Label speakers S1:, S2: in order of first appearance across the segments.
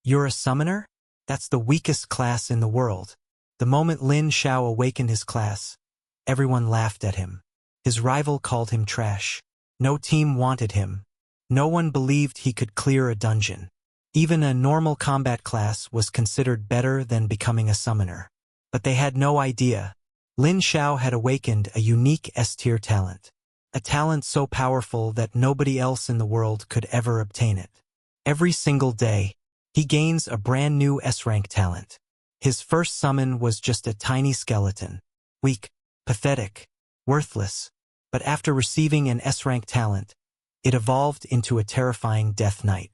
S1: You're a summoner? That's the weakest class in the world. The moment Lin Xiao awakened his class, everyone laughed at him. His rival called him trash. No team wanted him. No one believed he could clear a dungeon. Even a normal combat class was considered better than becoming a summoner. But they had no idea. Lin Xiao had awakened a unique S-tier talent. A talent so powerful that nobody else in the world could ever obtain it. Every single day, he gains a brand new S-rank talent. His first summon was just a tiny skeleton. Weak, pathetic, worthless. But after receiving an S-rank talent, it evolved into a terrifying Death Knight.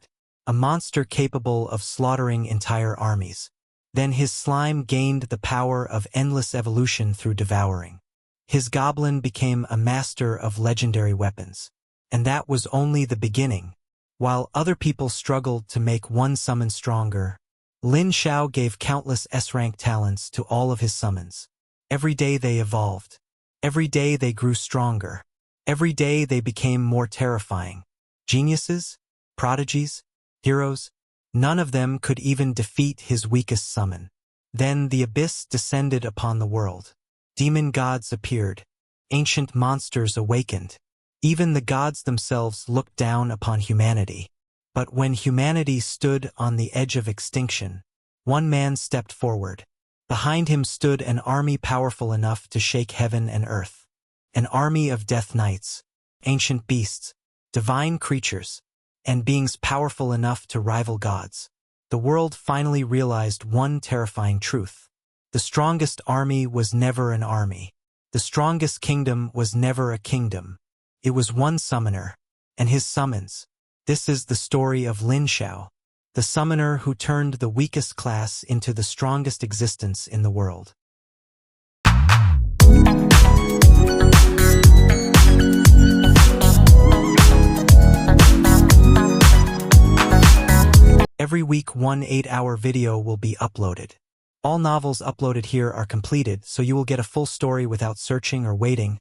S1: A monster capable of slaughtering entire armies. Then his slime gained the power of endless evolution through devouring. His goblin became a master of legendary weapons. And that was only the beginning. While other people struggled to make one summon stronger, Lin Xiao gave countless S-rank talents to all of his summons. Every day they evolved. Every day they grew stronger. Every day they became more terrifying. Geniuses? Prodigies? Heroes? None of them could even defeat his weakest summon. Then the abyss descended upon the world. Demon gods appeared. Ancient monsters awakened. Even the gods themselves looked down upon humanity. But when humanity stood on the edge of extinction, one man stepped forward. Behind him stood an army powerful enough to shake heaven and earth. An army of death knights, ancient beasts, divine creatures, and beings powerful enough to rival gods. The world finally realized one terrifying truth. The strongest army was never an army. The strongest kingdom was never a kingdom. It was one summoner, and his summons. This is the story of Lin Xiao, the summoner who turned the weakest class into the strongest existence in the world. Every week, one 8-hour video will be uploaded. All novels uploaded here are completed, so you will get a full story without searching or waiting.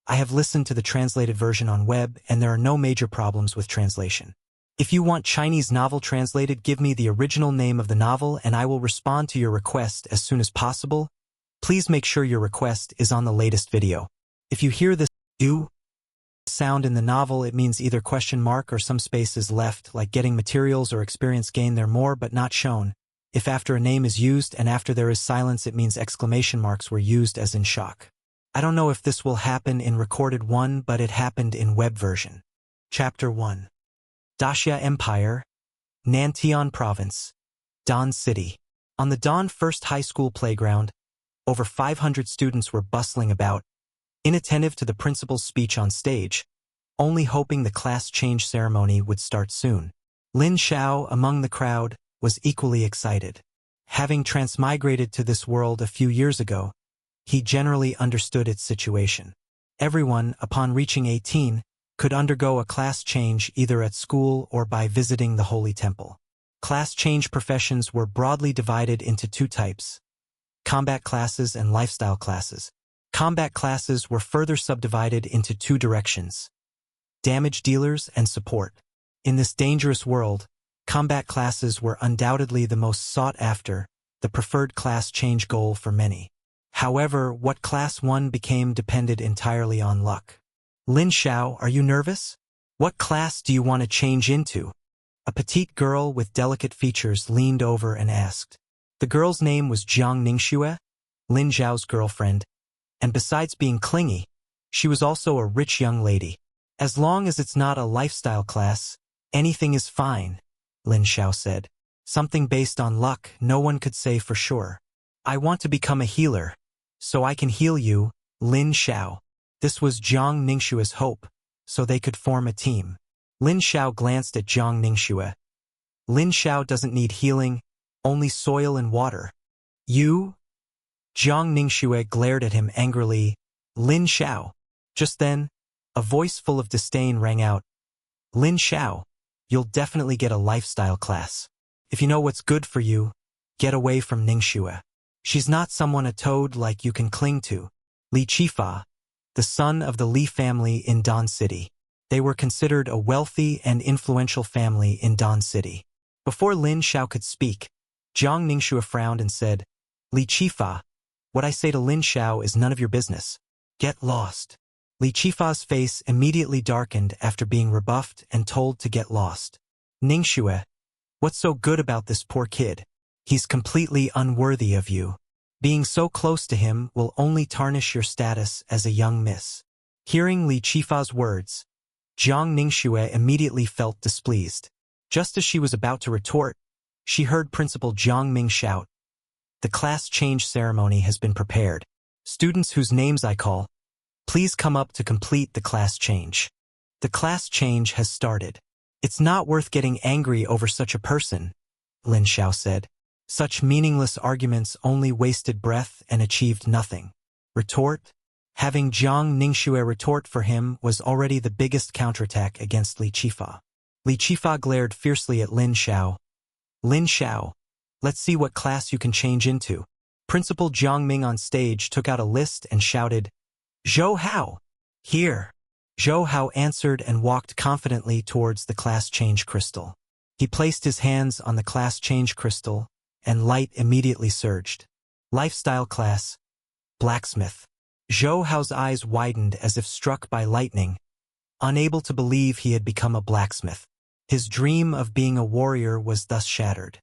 S1: I have listened to the translated version on web, and there are no major problems with translation. If you want Chinese novel translated, give me the original name of the novel and I will respond to your request as soon as possible. Please make sure your request is on the latest video. If you hear this sound in the novel, it means either question mark or some space is left, like getting materials or experience gain there more but not shown. If after a name is used and after there is silence, it means exclamation marks were used as in shock. I don't know if this will happen in recorded one, but it happened in web version. Chapter 1. Daxia Empire, Nantian Province, Dan City. On the Dan First High School playground, over 500 students were bustling about, inattentive to the principal's speech on stage, only hoping the class change ceremony would start soon. Lin Xiao, among the crowd, was equally excited. Having transmigrated to this world a few years ago, he generally understood its situation. Everyone, upon reaching 18, could undergo a class change either at school or by visiting the Holy Temple. Class change professions were broadly divided into two types: combat classes and lifestyle classes. Combat classes were further subdivided into two directions: damage dealers and support. In this dangerous world, combat classes were undoubtedly the most sought after, the preferred class change goal for many. However, what class one became depended entirely on luck. Lin Xiao, are you nervous? What class do you want to change into? A petite girl with delicate features leaned over and asked. The girl's name was Jiang Ningxue, Lin Xiao's girlfriend, and besides being clingy, she was also a rich young lady. As long as it's not a lifestyle class, anything is fine, Lin Xiao said. Something based on luck, no one could say for sure. I want to become a healer, so I can heal you, Lin Xiao. This was Jiang Ningxue's hope, so they could form a team. Lin Xiao glanced at Jiang Ningxue. Lin Xiao doesn't need healing, only soil and water. You? Jiang Ningxue glared at him angrily. Lin Xiao. Just then, a voice full of disdain rang out. Lin Xiao, you'll definitely get a lifestyle class. If you know what's good for you, get away from Ningxue. She's not someone a toad like you can cling to. Li Qifa, the son of the Li family in Dan City. They were considered a wealthy and influential family in Dan City. Before Lin Xiao could speak, Jiang Ningxue frowned and said, Li Qifa, what I say to Lin Xiao is none of your business. Get lost. Li Qifa's face immediately darkened after being rebuffed and told to get lost. Ningxue, what's so good about this poor kid? He's completely unworthy of you. Being so close to him will only tarnish your status as a young miss. Hearing Li Qifa's words, Jiang Ningxue immediately felt displeased. Just as she was about to retort, she heard Principal Jiang Ming shout, The class change ceremony has been prepared. Students whose names I call, please come up to complete the class change. The class change has started. It's not worth getting angry over such a person, Lin Xiao said. Such meaningless arguments only wasted breath and achieved nothing. Retort? Having Jiang Ningxue retort for him was already the biggest counterattack against Li Qifa. Li Qifa glared fiercely at Lin Xiao. Lin Xiao, let's see what class you can change into. Principal Jiang Ming on stage took out a list and shouted, Zhou Hao! Here! Zhou Hao answered and walked confidently towards the class change crystal. He placed his hands on the class change crystal, and light immediately surged. Lifestyle class, blacksmith. Zhou Hao's eyes widened as if struck by lightning, unable to believe he had become a blacksmith. His dream of being a warrior was thus shattered.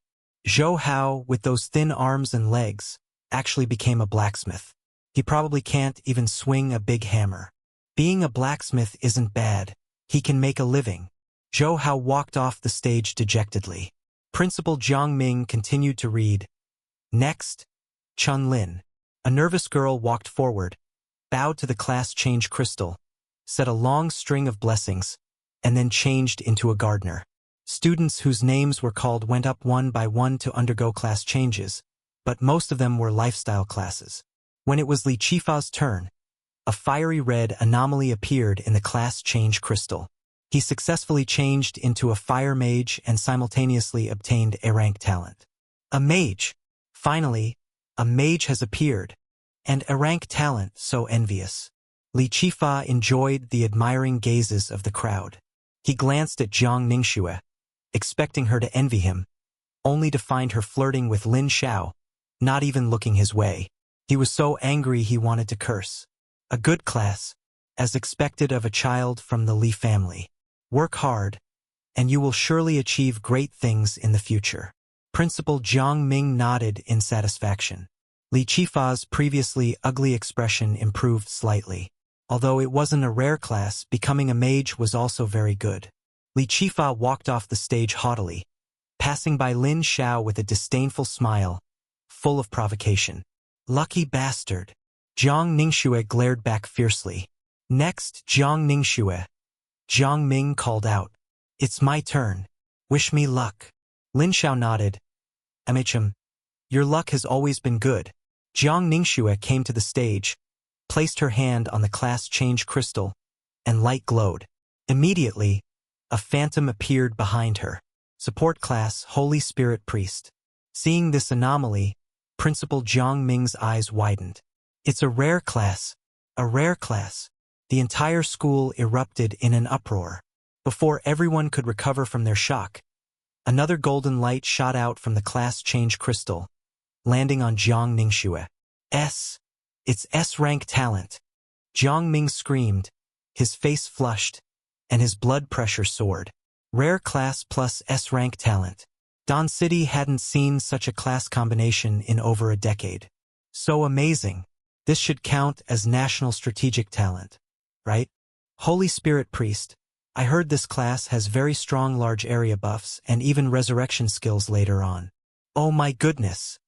S1: Zhou Hao, with those thin arms and legs, actually became a blacksmith. He probably can't even swing a big hammer. Being a blacksmith isn't bad. He can make a living. Zhou Hao walked off the stage dejectedly. Principal Jiang Ming continued to read. Next, Chun Lin. A nervous girl walked forward, bowed to the class change crystal, said a long string of blessings, and then changed into a gardener. Students whose names were called went up one by one to undergo class changes, but most of them were lifestyle classes. When it was Li Qifa's turn, a fiery red anomaly appeared in the class change crystal. He successfully changed into a fire mage and simultaneously obtained a rank talent. A mage! Finally, a mage has appeared, and a rank talent so envious. Li Qifa enjoyed the admiring gazes of the crowd. He glanced at Jiang Ningxue, expecting her to envy him, only to find her flirting with Lin Xiao, not even looking his way. He was so angry he wanted to curse. A good class, as expected of a child from the Li family. Work hard, and you will surely achieve great things in the future. Principal Jiang Ming nodded in satisfaction. Li Qifa's previously ugly expression improved slightly. Although it wasn't a rare class, becoming a mage was also very good. Li Qifa walked off the stage haughtily, passing by Lin Xiao with a disdainful smile, full of provocation. Lucky bastard. Jiang Ningxue glared back fiercely. Next, Jiang Ningxue. Jiang Ming called out. It's my turn. Wish me luck. Lin Xiao nodded. MHM. Your luck has always been good. Jiang Ningxue came to the stage, placed her hand on the class change crystal, and light glowed. Immediately, a phantom appeared behind her. Support class, Holy Spirit Priest. Seeing this anomaly, Principal Jiang Ming's eyes widened. It's a rare class. A rare class. The entire school erupted in an uproar. Before everyone could recover from their shock, another golden light shot out from the class change crystal, landing on Jiang Ningxue. It's S-rank talent. Jiang Ming screamed, his face flushed, and his blood pressure soared. Rare class plus S-rank talent. Don City hadn't seen such a class combination in over a decade. So amazing. This should count as national strategic talent, right? Holy Spirit Priest. I heard this class has very strong large area buffs and even resurrection skills later on. Oh my goodness.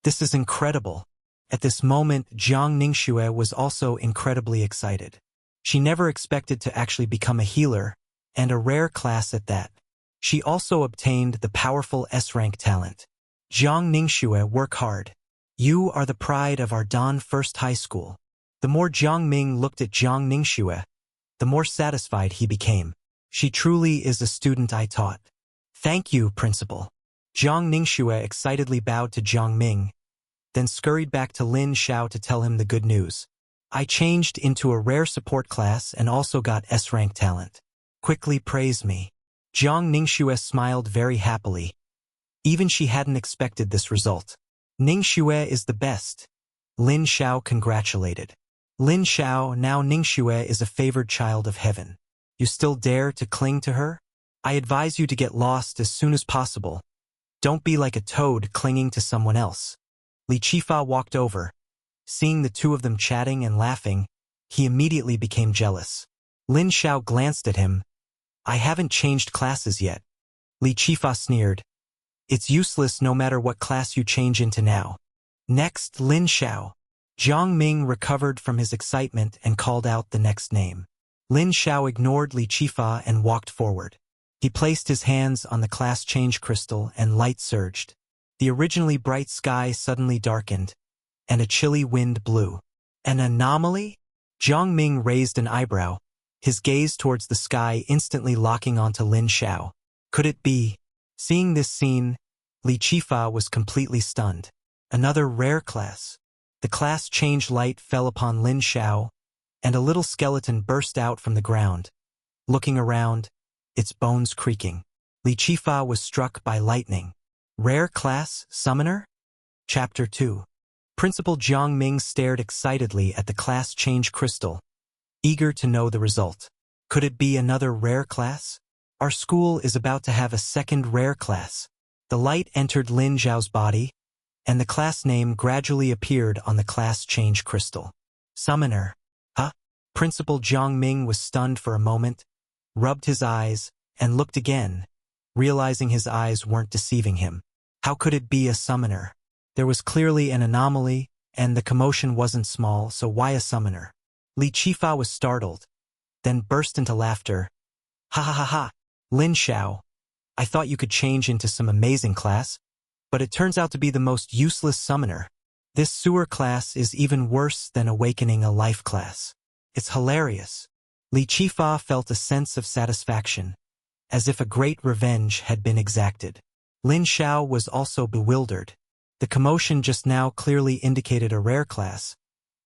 S1: This is incredible. At this moment, Jiang Ningxue was also incredibly excited. She never expected to actually become a healer, and a rare class at that. She also obtained the powerful S-rank talent. Jiang Ningxue, work hard. You are the pride of our Dan First High School. The more Jiang Ming looked at Jiang Ningxue, the more satisfied he became. She truly is a student I taught. Thank you, Principal. Jiang Ningxue excitedly bowed to Jiang Ming, then scurried back to Lin Xiao to tell him the good news. I changed into a rare support class and also got S-rank talent. Quickly praise me. Jiang Ningxue smiled very happily, Even she hadn't expected this result. Ning Xiao is the best. Lin Xiao congratulated. Lin Xiao, now Ning Xiao is a favored child of heaven. You still dare to cling to her? I advise you to get lost as soon as possible. Don't be like a toad clinging to someone else. Li Qifa walked over. Seeing the two of them chatting and laughing, he immediately became jealous. Lin Xiao glanced at him. I haven't changed classes yet. Li Qifa sneered. It's useless no matter what class you change into now. Next, Lin Xiao. Jiang Ming recovered from his excitement and called out the next name. Lin Xiao ignored Li Qifa and walked forward. He placed his hands on the class change crystal and light surged. The originally bright sky suddenly darkened, and a chilly wind blew. An anomaly? Jiang Ming raised an eyebrow, his gaze towards the sky instantly locking onto Lin Xiao. Could it be? Seeing this scene, Li Qifa was completely stunned. Another rare class. The class change light fell upon Lin Xiao, and a little skeleton burst out from the ground. Looking around, its bones creaking. Li Qifa was struck by lightning. Rare class, Summoner? Chapter 2. Principal Jiang Ming stared excitedly at the class change crystal, eager to know the result. Could it be another rare class? Our school is about to have a second rare class. The light entered Lin Xiao's body, and the class name gradually appeared on the class change crystal. Summoner. Huh? Principal Jiang Ming was stunned for a moment, rubbed his eyes, and looked again, realizing his eyes weren't deceiving him. How could it be a summoner? There was clearly an anomaly, and the commotion wasn't small, so why a summoner? Li Qifa was startled, then burst into laughter. Ha ha ha ha! Lin Xiao, I thought you could change into some amazing class, but it turns out to be the most useless summoner. This sewer class is even worse than awakening a life class. It's hilarious. Li Qifa felt a sense of satisfaction, as if a great revenge had been exacted. Lin Xiao was also bewildered. The commotion just now clearly indicated a rare class,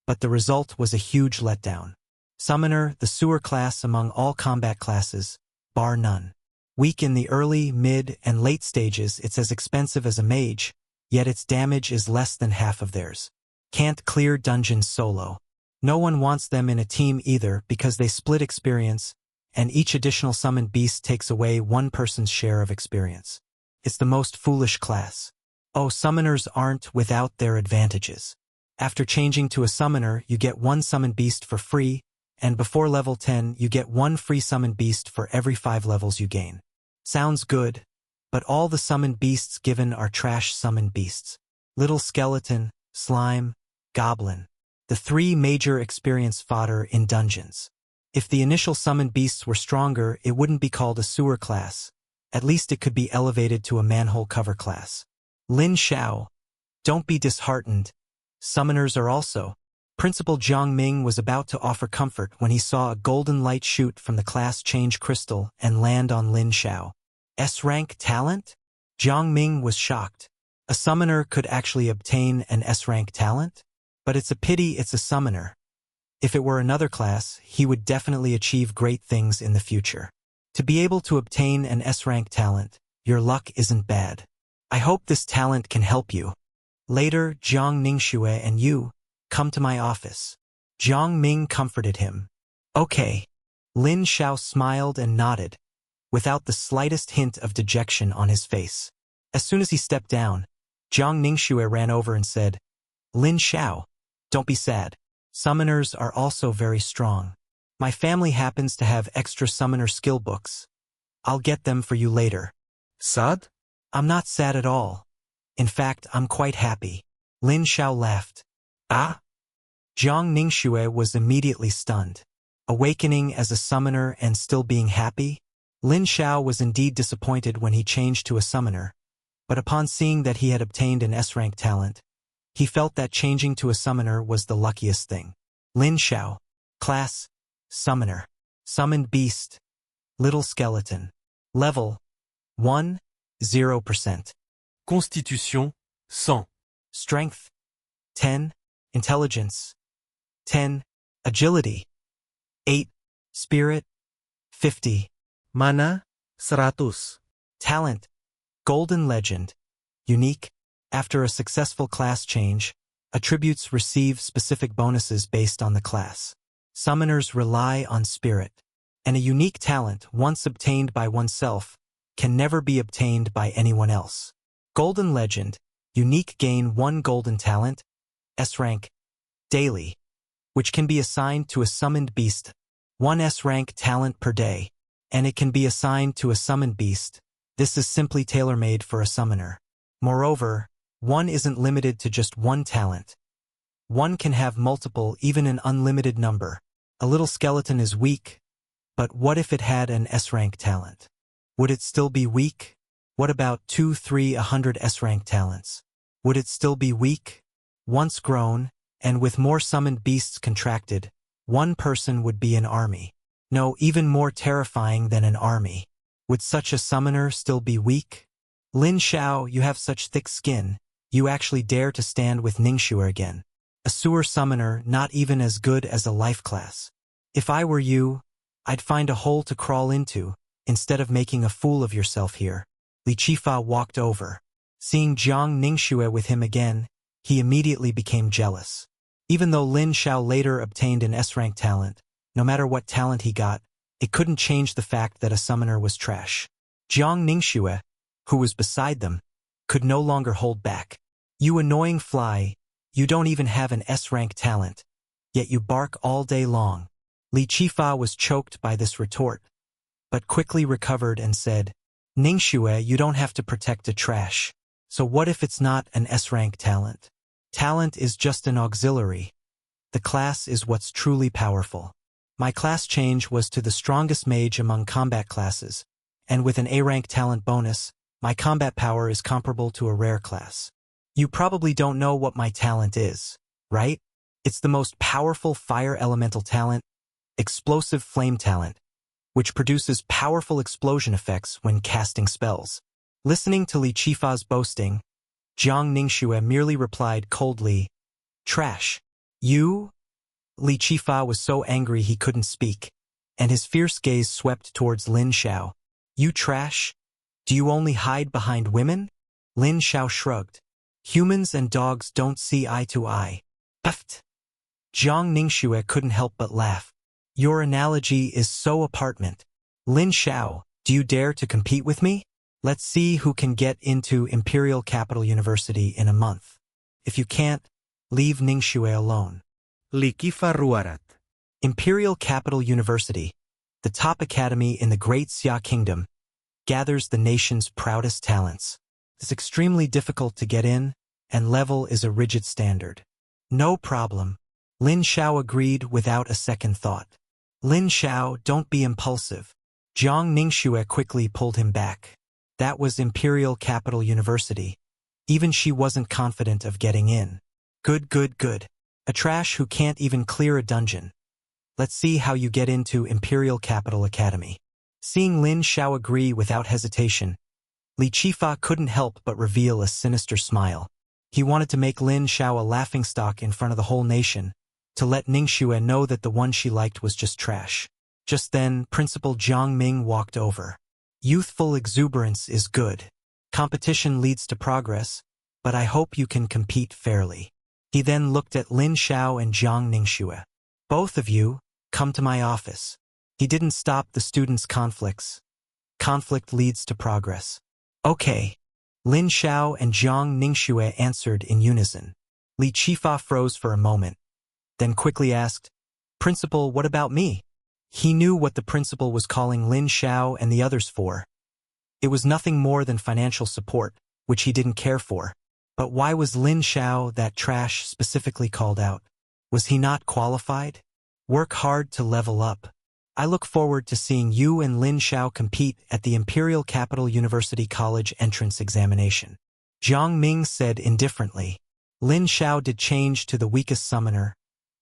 S1: but the result was a huge letdown. Summoner, the sewer class among all combat classes, bar none. Weak in the early, mid, and late stages, it's as expensive as a mage, yet its damage is less than half of theirs. Can't clear dungeons solo. No one wants them in a team either because they split experience, and each additional summoned beast takes away one person's share of experience. It's the most foolish class. Oh, summoners aren't without their advantages. After changing to a summoner, you get one summoned beast for free, and before level 10, you get one free summoned beast for every 5 levels you gain. Sounds good, but all the summoned beasts given are trash summoned beasts. Little skeleton, slime, goblin. The 3 major experience fodder in dungeons. If the initial summoned beasts were stronger, it wouldn't be called a sewer class. At least it could be elevated to a manhole cover class. Lin Xiao, don't be disheartened. Summoners are also. Principal Jiang Ming was about to offer comfort when he saw a golden light shoot from the class change crystal and land on Lin Xiao. S-rank talent? Jiang Ming was shocked. A summoner could actually obtain an S-rank talent? But it's a pity it's a summoner. If it were another class, he would definitely achieve great things in the future. To be able to obtain an S-rank talent, your luck isn't bad. I hope this talent can help you. Later, Jiang Ningxue and you, come to my office. Jiang Ming comforted him. Okay. Lin Xiao smiled and nodded, without the slightest hint of dejection on his face. As soon as he stepped down, Jiang Ningxue ran over and said, Lin Xiao, don't be sad. Summoners are also very strong. My family happens to have extra summoner skill books. I'll get them for you later.
S2: Sad?
S1: I'm not sad at all. In fact, I'm quite happy. Lin Xiao laughed. Ah? Jiang Ningxue was immediately stunned. Awakening as a summoner and still being happy? Lin Xiao was indeed disappointed when he changed to a summoner, but upon seeing that he had obtained an S-rank talent, he felt that changing to a summoner was the luckiest thing. Lin Xiao. Class. Summoner. Summoned beast. Little skeleton. Level. 1. 0%.
S2: Constitution, 100.
S1: Strength. 10. Intelligence. 10. Agility. 8. Spirit. 50.
S2: Mana, 100.
S1: Talent. Golden Legend. unique. After a successful class change, attributes receive specific bonuses based on the class. Summoners rely on spirit, and a unique talent once obtained by oneself can never be obtained by anyone else. Golden Legend, unique gain 1 golden talent, S rank, daily, which can be assigned to a summoned beast, 1 S rank talent per day, and it can be assigned to a summoned beast. This is simply tailor-made for a summoner. Moreover, one isn't limited to just one talent. One can have multiple, even an unlimited number. A little skeleton is weak, but what if it had an S-rank talent? Would it still be weak? What about 2, 3, 100 S-rank talents? Would it still be weak? Once grown, and with more summoned beasts contracted, one person would be an army. No, even more terrifying than an army. Would such a summoner still be weak? Lin Xiao, you have such thick skin. You actually dare to stand with Lin Xiao again. A sewer summoner, not even as good as a life class. If I were you, I'd find a hole to crawl into, instead of making a fool of yourself here. Li Qifa walked over. Seeing Jiang Ningxue with him again, he immediately became jealous. Even though Lin Xiao later obtained an S-rank talent, no matter what talent he got, it couldn't change the fact that a summoner was trash. Jiang Ningxue, who was beside them, could no longer hold back. You annoying fly, you don't even have an S-rank talent, yet you bark all day long. Li Qifa was choked by this retort, but quickly recovered and said, Ningxue, you don't have to protect a trash. So what if it's not an S-rank talent? Talent is just an auxiliary. The class is what's truly powerful. My class change was to the strongest mage among combat classes, and with an A-rank talent bonus, my combat power is comparable to a rare class. You probably don't know what my talent is, right? It's the most powerful fire elemental talent, explosive flame talent, which produces powerful explosion effects when casting spells. Listening to Li Qifa's boasting, Jiang Ningxue merely replied coldly, Trash. You? Li Qifa was so angry he couldn't speak, and his fierce gaze swept towards Lin Xiao. You trash? Do you only hide behind women? Lin Xiao shrugged. Humans and dogs don't see eye to eye. Puffed. Jiang Ningxue couldn't help but laugh. Your analogy is so apartment. Lin Xiao, do you dare to compete with me? Let's see who can get into Imperial Capital University in a month. If you can't, leave Ningxue alone.
S2: Li Qifa ruarat.
S1: Imperial Capital University, the top academy in the Great Xia Kingdom, gathers the nation's proudest talents. It's extremely difficult to get in, and level is a rigid standard. No problem. Lin Xiao agreed without a second thought. Lin Xiao, don't be impulsive. Jiang Ningxue quickly pulled him back. That was Imperial Capital University. Even she wasn't confident of getting in. Good, good, good. A trash who can't even clear a dungeon. Let's see how you get into Imperial Capital Academy. Seeing Lin Xiao agree without hesitation, Li Qifa couldn't help but reveal a sinister smile. He wanted to make Lin Xiao a laughingstock in front of the whole nation, to let Ningxue know that the one she liked was just trash. Just then, Principal Jiang Ming walked over. Youthful exuberance is good. Competition leads to progress, but I hope you can compete fairly. He then looked at Lin Xiao and Jiang Ningxue. Both of you, come to my office. He didn't stop the students' conflicts. Conflict leads to progress. Okay. Lin Xiao and Jiang Ningxue answered in unison. Li Qifa froze for a moment, then quickly asked, Principal, what about me? He knew what the principal was calling Lin Xiao and the others for. It was nothing more than financial support, which he didn't care for. But why was Lin Xiao, that trash, specifically called out? Was he not qualified? Work hard to level up. I look forward to seeing you and Lin Xiao compete at the Imperial Capital University College entrance examination. Jiang Ming said indifferently. Lin Xiao did change to the weakest summoner,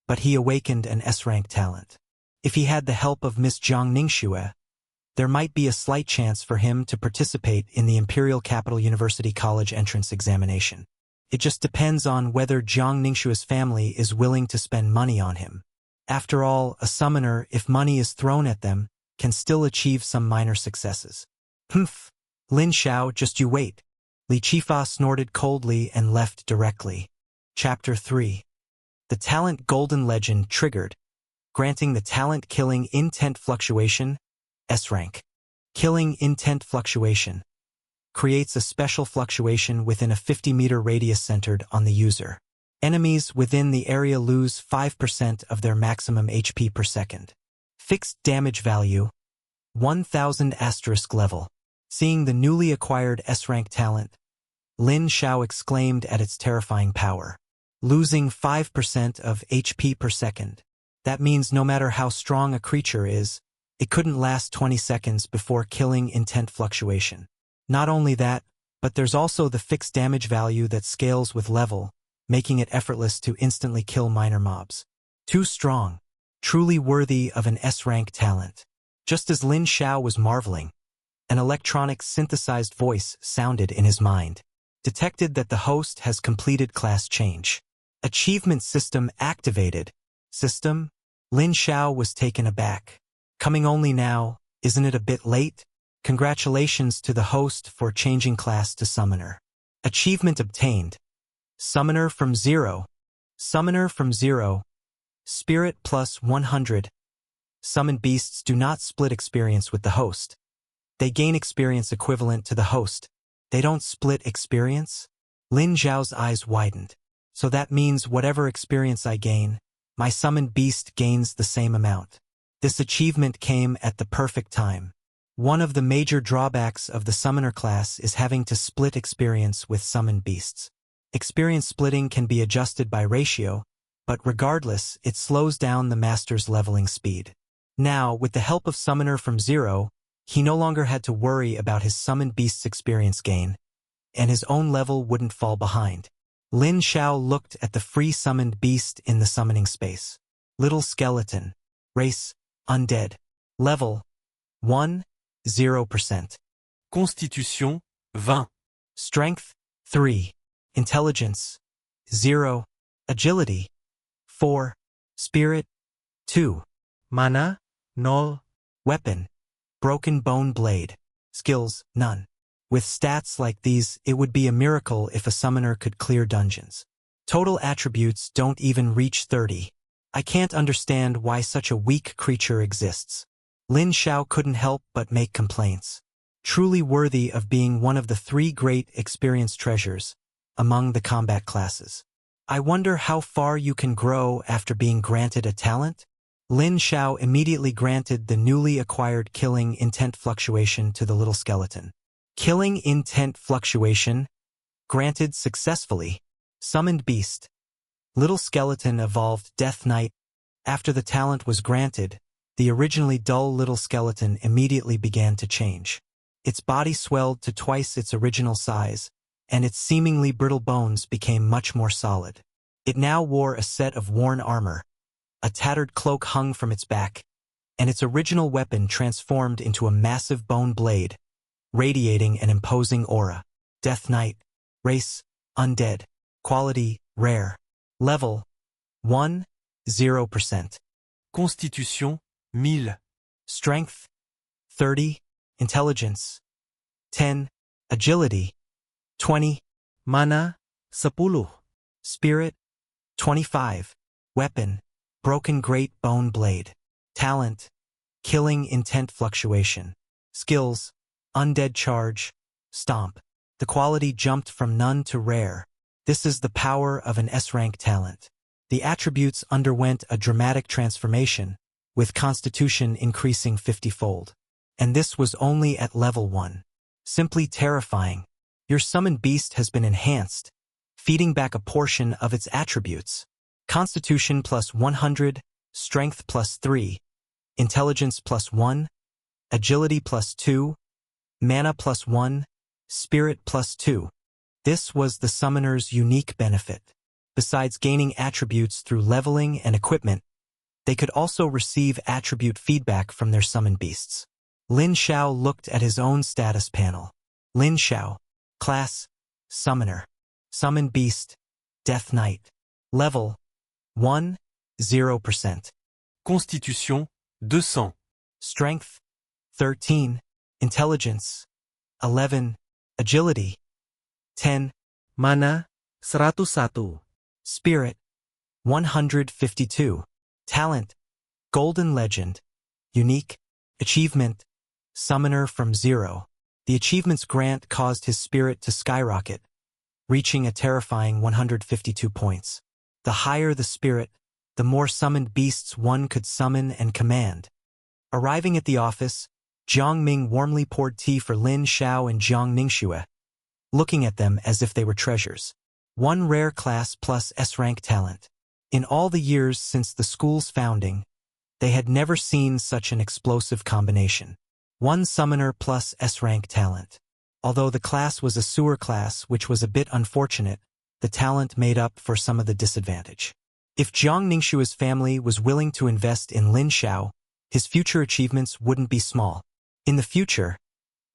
S1: but he awakened an S-rank talent. If he had the help of Miss Jiang Ningxue, there might be a slight chance for him to participate in the Imperial Capital University College entrance examination. It just depends on whether Jiang Ningxue's family is willing to spend money on him. After all, a summoner, if money is thrown at them, can still achieve some minor successes. Humph! Lin Xiao, just you wait. Li Qifa snorted coldly and left directly. Chapter 3. The talent Golden Legend triggered, granting the talent Killing Intent Fluctuation, S rank. Killing Intent Fluctuation creates a special fluctuation within a 50-meter radius centered on the user. Enemies within the area lose 5% of their maximum HP per second. Fixed damage value, 1000 * level. Seeing the newly acquired S-rank talent, Lin Xiao exclaimed at its terrifying power. Losing 5% of HP per second. That means no matter how strong a creature is, it couldn't last 20 seconds before Killing Intent Fluctuation. Not only that, but there's also the fixed damage value that scales with level, making it effortless to instantly kill minor mobs. Too strong. Truly worthy of an S-rank talent. Just as Lin Xiao was marveling, an electronic synthesized voice sounded in his mind. Detected that the host has completed class change. Achievement system activated. System? Lin Xiao was taken aback. Coming only now, isn't it a bit late? Congratulations to the host for changing class to Summoner. Achievement obtained. Summoner from 0. Summoner from 0. Spirit plus 100. Summoned beasts do not split experience with the host. They gain experience equivalent to the host. They don't split experience? Lin Xiao's eyes widened. So that means whatever experience I gain, my summoned beast gains the same amount. This achievement came at the perfect time. One of the major drawbacks of the summoner class is having to split experience with summoned beasts. Experience splitting can be adjusted by ratio, but regardless, it slows down the master's leveling speed. Now, with the help of Summoner from 0, he no longer had to worry about his summoned beast's experience gain, and his own level wouldn't fall behind. Lin Xiao looked at the free summoned beast in the summoning space. Little skeleton. Race, undead. Level, 1, 0%.
S2: Constitution, 20.
S1: Strength, 3. Intelligence, 0. Agility, 4. Spirit, 2.
S2: Mana, 0.
S1: Weapon, broken bone blade. Skills, none. With stats like these, it would be a miracle if a summoner could clear dungeons. Total attributes don't even reach 30. I can't understand why such a weak creature exists. Lin Xiao couldn't help but make complaints. Truly worthy of being one of the 3 great experience treasures among the combat classes. I wonder how far you can grow after being granted a talent? Lin Xiao immediately granted the newly acquired Killing Intent Fluctuation to the little skeleton. Killing Intent Fluctuation, granted successfully. Summoned Beast. Little skeleton evolved Death Knight. After the talent was granted, the originally dull little skeleton immediately began to change. Its body swelled to twice its original size, and its seemingly brittle bones became much more solid. It now wore a set of worn armor. A tattered cloak hung from its back, and its original weapon transformed into a massive bone blade, radiating an imposing aura. Death Knight. Race, undead. Quality, rare. Level, 1, 0%.
S2: Constitution, 1000.
S1: Strength, 30. Intelligence, 10. Agility, 20.
S2: Mana, 10.
S1: Spirit, 25. Weapon, broken great bone blade. Talent, Killing Intent Fluctuation. Skills, undead charge, stomp. The quality jumped from none to rare. This is the power of an S-rank talent. The attributes underwent a dramatic transformation, with constitution increasing 50-fold. And this was only at level 1. Simply terrifying. Your summoned beast has been enhanced, feeding back a portion of its attributes. Constitution plus 100, Strength plus 3, Intelligence plus 1, Agility plus 2, Mana plus 1, Spirit plus 2. This was the summoner's unique benefit. Besides gaining attributes through leveling and equipment, they could also receive attribute feedback from their summoned beasts. Lin Xiao looked at his own status panel. Lin Xiao. Class, Summoner. Summoned Beast, Death Knight. Level, 1, 0%.
S2: Constitution, 200.
S1: Strength, 13. Intelligence, 11. Agility, 10.
S2: Mana, 101.
S1: Spirit, 152. Talent, Golden Legend. Unique, Achievement, Summoner from 0. The achievement's grant caused his spirit to skyrocket, reaching a terrifying 152 points. The higher the spirit, the more summoned beasts one could summon and command. Arriving at the office, Jiang Ming warmly poured tea for Lin Xiao and Jiang Ningxue, looking at them as if they were treasures. One rare class plus S-rank talent. In all the years since the school's founding, they had never seen such an explosive combination. One summoner plus S-rank talent. Although the class was a sewer class, which was a bit unfortunate, the talent made up for some of the disadvantage. If Jiang Ningxue's family was willing to invest in Lin Xiao, his future achievements wouldn't be small. In the future,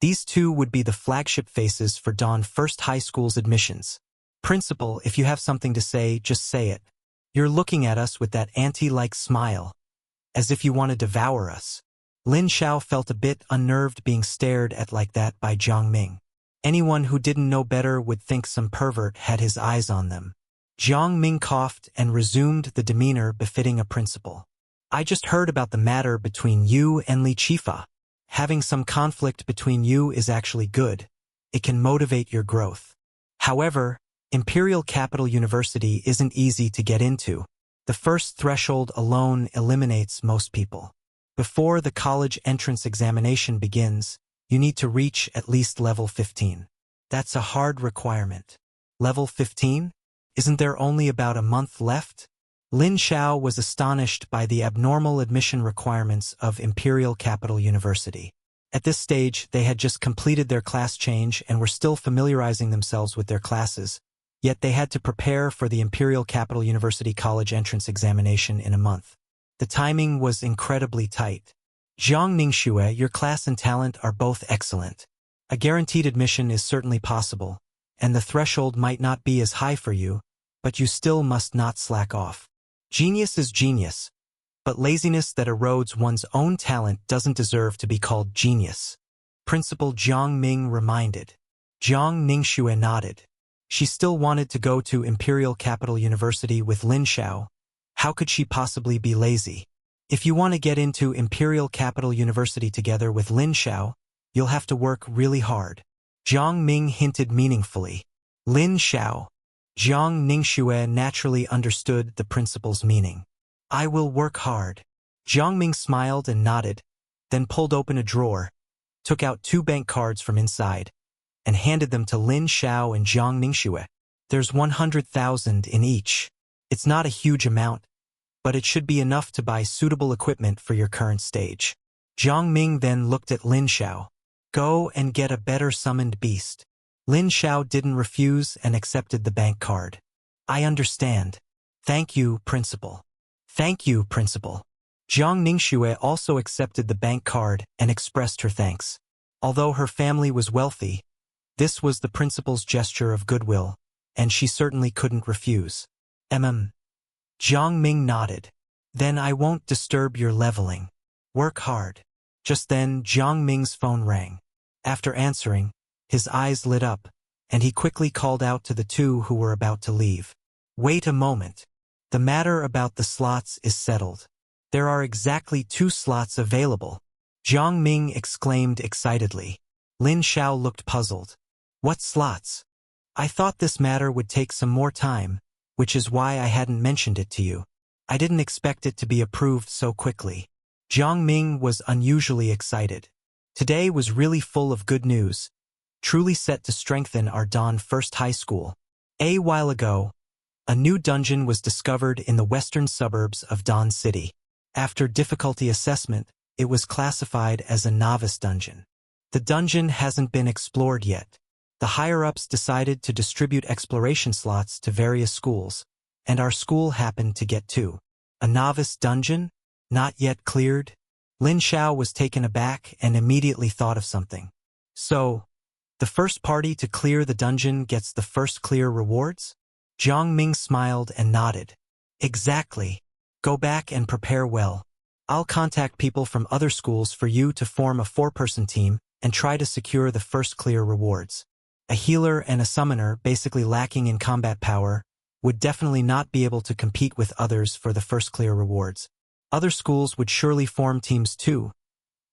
S1: these two would be the flagship faces for Dawn First High School's admissions. Principal, if you have something to say, just say it. You're looking at us with that auntie-like smile, as if you want to devour us. Lin Xiao felt a bit unnerved being stared at like that by Jiang Ming. Anyone who didn't know better would think some pervert had his eyes on them. Jiang Ming coughed and resumed the demeanor befitting a principal. I just heard about the matter between you and Li Qifa. Having some conflict between you is actually good. It can motivate your growth. However, Imperial Capital University isn't easy to get into. The first threshold alone eliminates most people. Before the college entrance examination begins, you need to reach at least level 15. That's a hard requirement. Level 15? Isn't there only about a month left? Lin Xiao was astonished by the abnormal admission requirements of Imperial Capital University. At this stage, they had just completed their class change and were still familiarizing themselves with their classes, yet they had to prepare for the Imperial Capital University college entrance examination in a month. The timing was incredibly tight. Jiang Ningxue, your class and talent are both excellent. A guaranteed admission is certainly possible, and the threshold might not be as high for you, but you still must not slack off. Genius is genius, but laziness that erodes one's own talent doesn't deserve to be called genius. Principal Jiang Ming reminded. Jiang Ningxue nodded. She still wanted to go to Imperial Capital University with Lin Xiao. How could she possibly be lazy? If you want to get into Imperial Capital University together with Lin Xiao, you'll have to work really hard. Jiang Ming hinted meaningfully. Lin Xiao. Jiang Ningxue naturally understood the principal's meaning. I will work hard. Jiang Ming smiled and nodded, then pulled open a drawer, took out 2 bank cards from inside, and handed them to Lin Xiao and Jiang Ningxue. There's 100,000 in each. It's not a huge amount, but it should be enough to buy suitable equipment for your current stage. Jiang Ming then looked at Lin Xiao. Go and get a better summoned beast. Lin Xiao didn't refuse and accepted the bank card. I understand. Thank you, Principal. Thank you, Principal. Jiang Ningxue also accepted the bank card and expressed her thanks. Although her family was wealthy, this was the principal's gesture of goodwill, and she certainly couldn't refuse. Jiang Ming nodded. Then I won't disturb your leveling. Work hard. Just then, Jiang Ming's phone rang. After answering, his eyes lit up, and he quickly called out to the 2 who were about to leave. Wait a moment. The matter about the slots is settled. There are exactly 2 slots available. Jiang Ming exclaimed excitedly. Lin Xiao looked puzzled. What slots? I thought this matter would take some more time, which is why I hadn't mentioned it to you. I didn't expect it to be approved so quickly. Jiang Ming was unusually excited. Today was really full of good news, truly set to strengthen our Dawn First High School. A while ago, a new dungeon was discovered in the western suburbs of Dawn City. After difficulty assessment, it was classified as a novice dungeon. The dungeon hasn't been explored yet. The higher-ups decided to distribute exploration slots to various schools, and our school happened to get 2. A novice dungeon? Not yet cleared? Lin Xiao was taken aback and immediately thought of something. So, the first party to clear the dungeon gets the first clear rewards? Jiang Ming smiled and nodded. Exactly. Go back and prepare well. I'll contact people from other schools for you to form a 4-person team and try to secure the first clear rewards. A healer and a summoner, basically lacking in combat power, would definitely not be able to compete with others for the first clear rewards. Other schools would surely form teams too,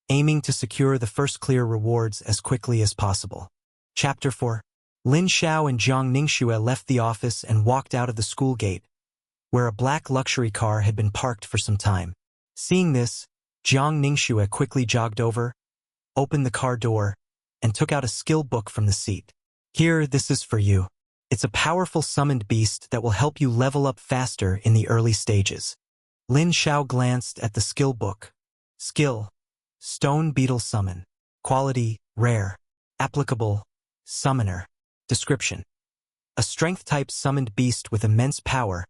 S1: aiming to secure the first clear rewards as quickly as possible. Chapter 4. Lin Xiao and Jiang Ningxue left the office and walked out of the school gate, where a black luxury car had been parked for some time. Seeing this, Jiang Ningxue quickly jogged over, opened the car door, and took out a skill book from the seat. Here, this is for you. It's a powerful summoned beast that will help you level up faster in the early stages. Lin Xiao glanced at the skill book. Skill: Stone Beetle Summon. Quality: Rare. Applicable: Summoner. Description: A strength-type summoned beast with immense power,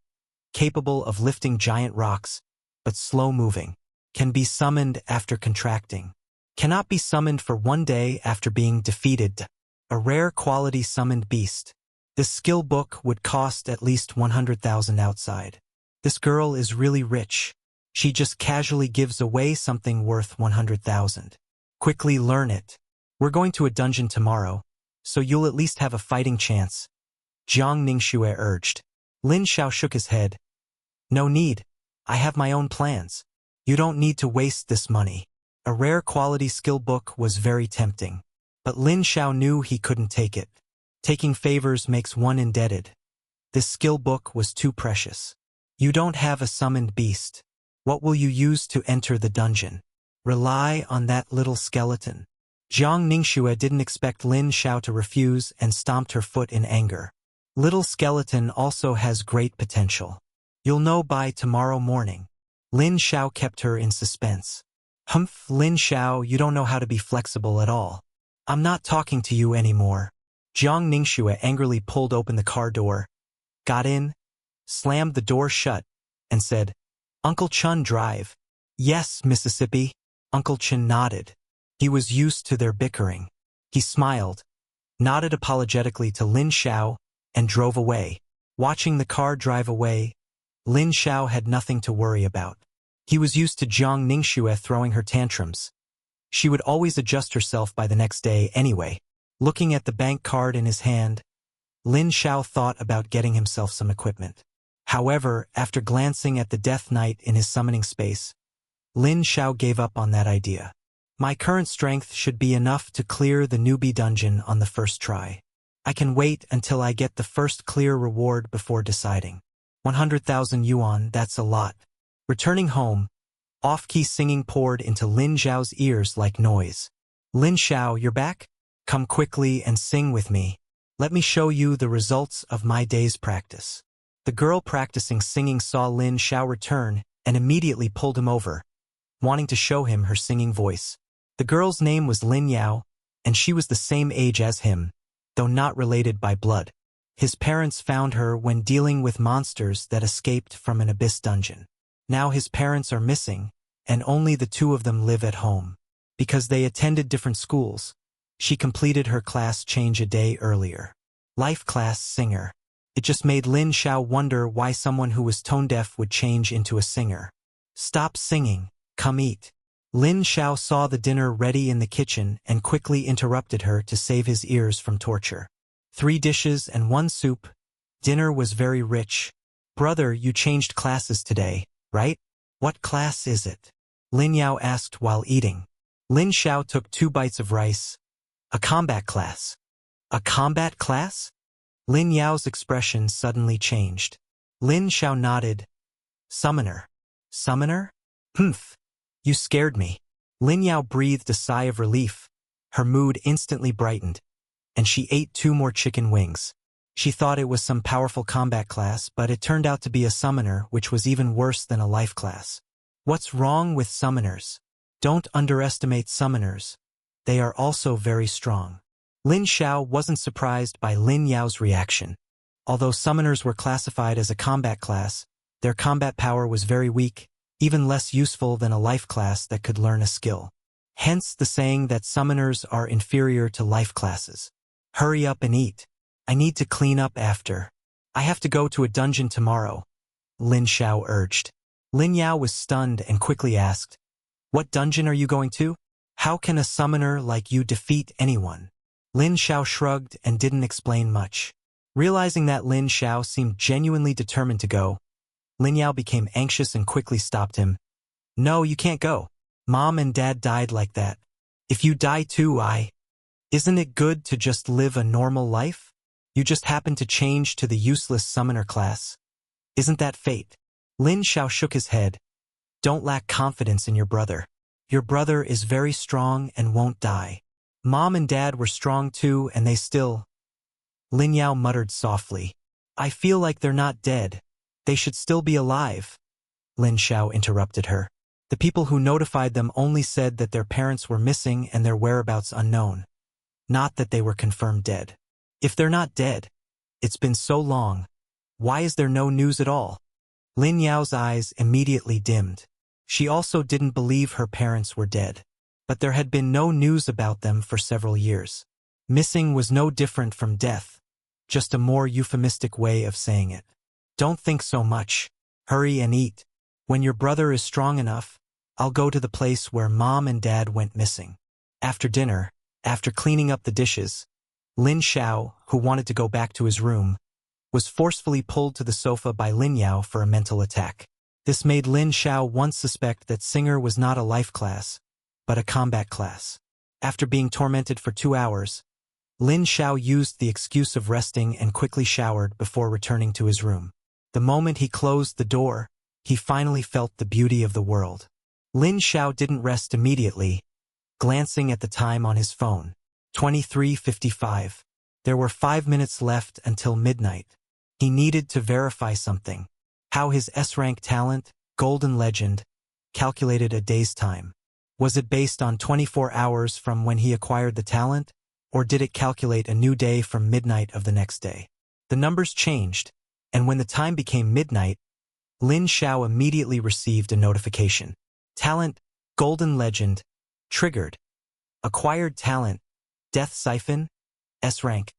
S1: capable of lifting giant rocks, but slow-moving. Can be summoned after contracting. Cannot be summoned for 1 day after being defeated. A rare quality summoned beast. This skill book would cost at least 100,000 outside. This girl is really rich. She just casually gives away something worth 100,000. Quickly learn it. We're going to a dungeon tomorrow, so you'll at least have a fighting chance, Jiang Ningxue urged. Lin Xiao shook his head. No need. I have my own plans. You don't need to waste this money. A rare quality skill book was very tempting, but Lin Xiao knew he couldn't take it. Taking favors makes one indebted. This skill book was too precious. You don't have a summoned beast. What will you use to enter the dungeon? Rely on that little skeleton. Jiang Ningxue didn't expect Lin Xiao to refuse and stomped her foot in anger. Little skeleton also has great potential. You'll know by tomorrow morning. Lin Xiao kept her in suspense. Humph, Lin Xiao, you don't know how to be flexible at all. I'm not talking to you anymore. Jiang Ningxue angrily pulled open the car door, got in, slammed the door shut, and said, Uncle Chun drive. Yes, Mississippi. Uncle Chun nodded. He was used to their bickering. He smiled, nodded apologetically to Lin Xiao, and drove away. Watching the car drive away, Lin Xiao had nothing to worry about. He was used to Jiang Ningxue throwing her tantrums. She would always adjust herself by the next day anyway. Looking at the bank card in his hand, Lin Xiao thought about getting himself some equipment. However, after glancing at the Death Knight in his summoning space, Lin Xiao gave up on that idea. My current strength should be enough to clear the newbie dungeon on the first try. I can wait until I get the first clear reward before deciding. 100,000 yuan, that's a lot. Returning home, off-key singing poured into Lin Xiao's ears like noise. Lin Xiao, you're back? Come quickly and sing with me. Let me show you the results of my day's practice. The girl practicing singing saw Lin Xiao return and immediately pulled him over, wanting to show him her singing voice. The girl's name was Lin Xiao, and she was the same age as him, though not related by blood. His parents found her when dealing with monsters that escaped from an abyss dungeon. Now his parents are missing, and only the two of them live at home. Because they attended different schools, she completed her class change a day earlier. Life class singer. It just made Lin Xiao wonder why someone who was tone-deaf would change into a singer. Stop singing, come eat. Lin Xiao saw the dinner ready in the kitchen and quickly interrupted her to save his ears from torture. 3 dishes and 1 soup. Dinner was very rich. Brother, you changed classes today, right? What class is it? Lin Xiao asked while eating. Lin Xiao took 2 bites of rice. A combat class. A combat class? Lin Yao's expression suddenly changed. Lin Xiao nodded. Summoner. Summoner? Humph. You scared me. Lin Yao breathed a sigh of relief. Her mood instantly brightened, and she ate 2 more chicken wings. She thought it was some powerful combat class, but it turned out to be a summoner, which was even worse than a life class. What's wrong with summoners? Don't underestimate summoners. They are also very strong. Lin Xiao wasn't surprised by Lin Yao's reaction. Although summoners were classified as a combat class, their combat power was very weak, even less useful than a life class that could learn a skill. Hence the saying that summoners are inferior to life classes. Hurry up and eat. I need to clean up after. I have to go to a dungeon tomorrow, Lin Xiao urged. Lin Yao was stunned and quickly asked, What dungeon are you going to? How can a summoner like you defeat anyone? Lin Xiao shrugged and didn't explain much. Realizing that Lin Xiao seemed genuinely determined to go, Lin Yao became anxious and quickly stopped him. No, you can't go. Mom and Dad died like that. If you die too, Isn't it good to just live a normal life? You just happen to change to the useless summoner class. Isn't that fate? Lin Xiao shook his head. Don't lack confidence in your brother. Your brother is very strong and won't die. Mom and Dad were strong too and they still... Lin Yao muttered softly. I feel like they're not dead. They should still be alive. Lin Xiao interrupted her. The people who notified them only said that their parents were missing and their whereabouts unknown. Not that they were confirmed dead. If they're not dead, it's been so long. Why is there no news at all? Lin Yao's eyes immediately dimmed. She also didn't believe her parents were dead. But there had been no news about them for several years. Missing was no different from death, just a more euphemistic way of saying it. Don't think so much. Hurry and eat. When your brother is strong enough, I'll go to the place where Mom and Dad went missing. After dinner, after cleaning up the dishes, Lin Xiao, who wanted to go back to his room, was forcefully pulled to the sofa by Lin Yao for a mental attack. This made Lin Xiao once suspect that Singer was not a life class, but a combat class. After being tormented for 2 hours, Lin Xiao used the excuse of resting and quickly showered before returning to his room. The moment he closed the door, he finally felt the beauty of the world. Lin Xiao didn't rest immediately, glancing at the time on his phone. 23:55. There were 5 minutes left until midnight. He needed to verify something. How his S-rank talent, Golden Legend, calculated a day's time. Was it based on 24 hours from when he acquired the talent, or did it calculate a new day from midnight of the next day? The numbers changed, and when the time became midnight, Lin Xiao immediately received a notification. Talent, Golden Legend, triggered. Acquired talent, Death Siphon, S-rank.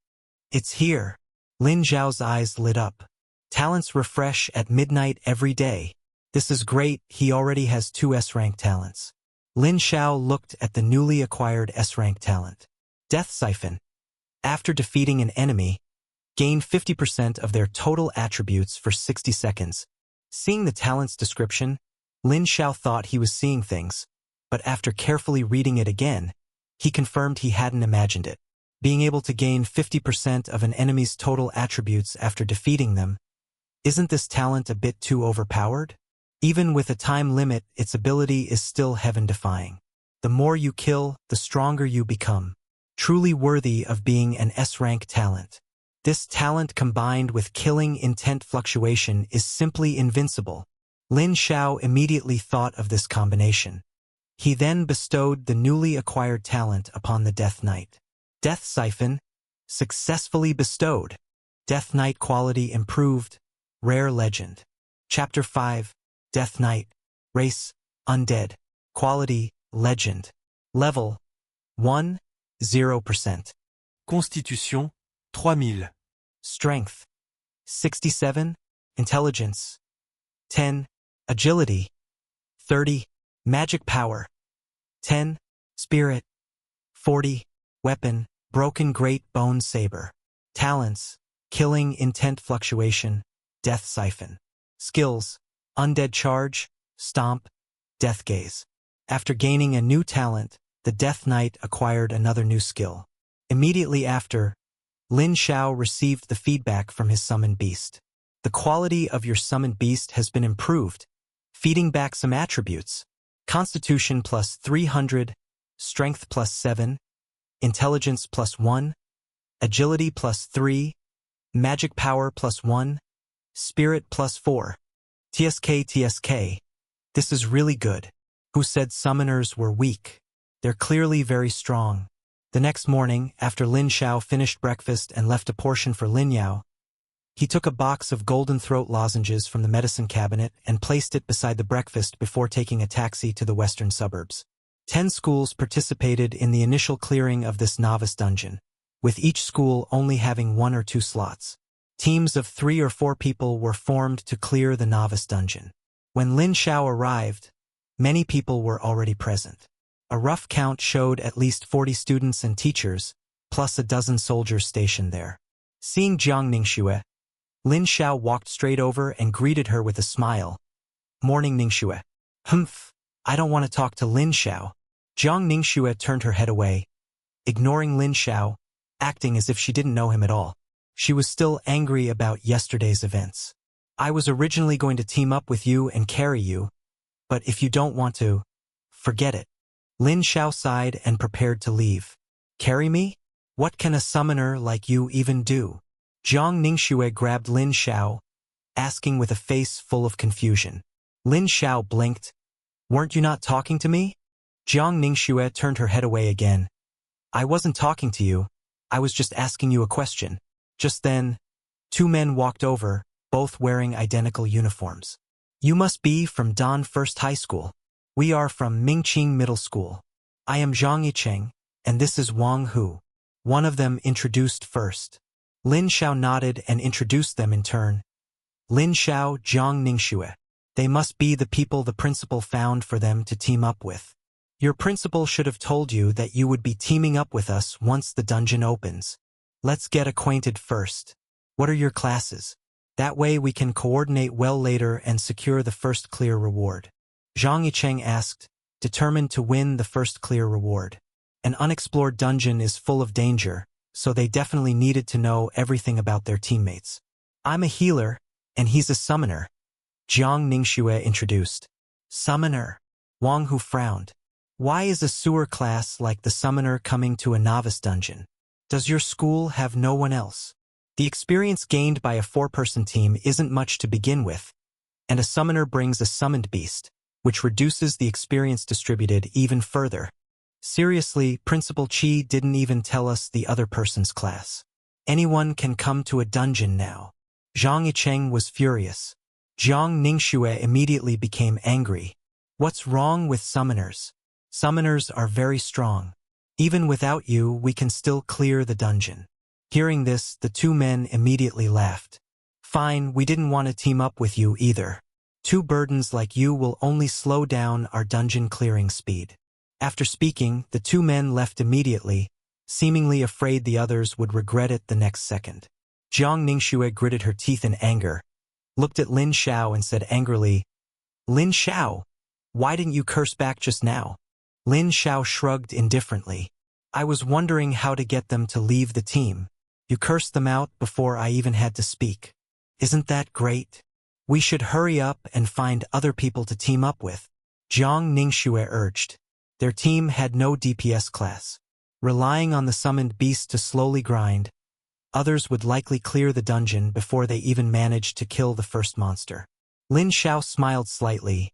S1: It's here. Lin Xiao's eyes lit up. Talents refresh at midnight every day. This is great, he already has 2 S-rank talents. Lin Xiao looked at the newly acquired S-rank talent. Death Siphon. After defeating an enemy, gain 50% of their total attributes for 60 seconds. Seeing the talent's description, Lin Xiao thought he was seeing things, but after carefully reading it again, he confirmed he hadn't imagined it. Being able to gain 50% of an enemy's total attributes after defeating them, isn't this talent a bit too overpowered? Even with a time limit, its ability is still heaven-defying. The more you kill, the stronger you become. Truly worthy of being an S-rank talent. This talent combined with killing intent fluctuation is simply invincible. Lin Xiao immediately thought of this combination. He then bestowed the newly acquired talent upon the Death Knight. Death Siphon, successfully bestowed. Death Knight quality improved. Rare Legend. Chapter 5, Death Knight. Race, Undead. Quality, Legend. Level, 1, 0%.
S2: Constitution, 3000.
S1: Strength, 67. Intelligence, 10. Agility, 30. Magic Power, 10. Spirit, 40. Weapon, Broken Great Bone Saber. Talents, Killing Intent Fluctuation, Death Siphon. Skills, Undead Charge, Stomp, Death Gaze. After gaining a new talent, the Death Knight acquired another new skill. Immediately after, Lin Xiao received the feedback from his summoned beast. The quality of your summoned beast has been improved, feeding back some attributes. Constitution plus 300, Strength plus 7, Intelligence plus 1, Agility plus 3, Magic Power plus 1, Spirit plus 4. TSK. This is really good. Who said summoners were weak? They're clearly very strong. The next morning, after Lin Xiao finished breakfast and left a portion for Lin Yao, he took a box of golden throat lozenges from the medicine cabinet and placed it beside the breakfast before taking a taxi to the western suburbs. 10 schools participated in the initial clearing of this novice dungeon, with each school only having 1 or 2 slots. Teams of 3 or 4 people were formed to clear the novice dungeon. When Lin Xiao arrived, many people were already present. A rough count showed at least 40 students and teachers, plus a dozen soldiers stationed there. Seeing Jiang Ningxue, Lin Xiao walked straight over and greeted her with a smile. Morning, Ningxue. Humph, I don't want to talk to Lin Xiao. Jiang Ningxue turned her head away, ignoring Lin Xiao, acting as if she didn't know him at all. She was still angry about yesterday's events. I was originally going to team up with you and carry you, but if you don't want to, forget it. Lin Xiao sighed and prepared to leave. Carry me? What can a summoner like you even do? Jiang Ningxue grabbed Lin Xiao, asking with a face full of confusion. Lin Xiao blinked. Weren't you not talking to me? Jiang Ningxue turned her head away again. I wasn't talking to you. I was just asking you a question. Just then, two men walked over, both wearing identical uniforms. You must be from Dan First High School. We are from Mingqing Middle School. I am Zhang Yicheng, and this is Wang Hu. One of them introduced first. Lin Xiao nodded and introduced them in turn. Lin Xiao, Jiang Ningxue. They must be the people the principal found for them to team up with. Your principal should have told you that you would be teaming up with us once the dungeon opens. Let's get acquainted first. What are your classes? That way we can coordinate well later and secure the first clear reward. Zhang Yicheng asked, determined to win the first clear reward. An unexplored dungeon is full of danger, so they definitely needed to know everything about their teammates. I'm a healer, and he's a summoner. Jiang Ningxue introduced. Summoner. Wang Hu frowned. Why is a sewer class like the summoner coming to a novice dungeon? Does your school have no one else? The experience gained by a four-person team isn't much to begin with, and a summoner brings a summoned beast, which reduces the experience distributed even further. Seriously, Principal Qi didn't even tell us the other person's class. Anyone can come to a dungeon now. Zhang Yicheng was furious. Jiang Ningxue immediately became angry. What's wrong with summoners? Summoners are very strong. Even without you, we can still clear the dungeon. Hearing this, the two men immediately laughed. Fine, we didn't want to team up with you either. Two burdens like you will only slow down our dungeon clearing speed. After speaking, the two men left immediately, seemingly afraid the others would regret it the next second. Jiang Ningxue gritted her teeth in anger, looked at Lin Xiao and said angrily, Lin Xiao, why didn't you curse back just now? Lin Xiao shrugged indifferently. I was wondering how to get them to leave the team. You cursed them out before I even had to speak. Isn't that great? We should hurry up and find other people to team up with. Jiang Ningxue urged. Their team had no DPS class. Relying on the summoned beast to slowly grind, others would likely clear the dungeon before they even managed to kill the first monster. Lin Xiao smiled slightly.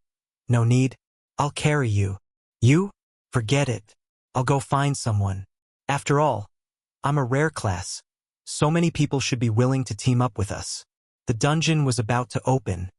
S1: No need. I'll carry you. You? Forget it. I'll go find someone. After all, I'm a rare class. So many people should be willing to team up with us. The dungeon was about to open.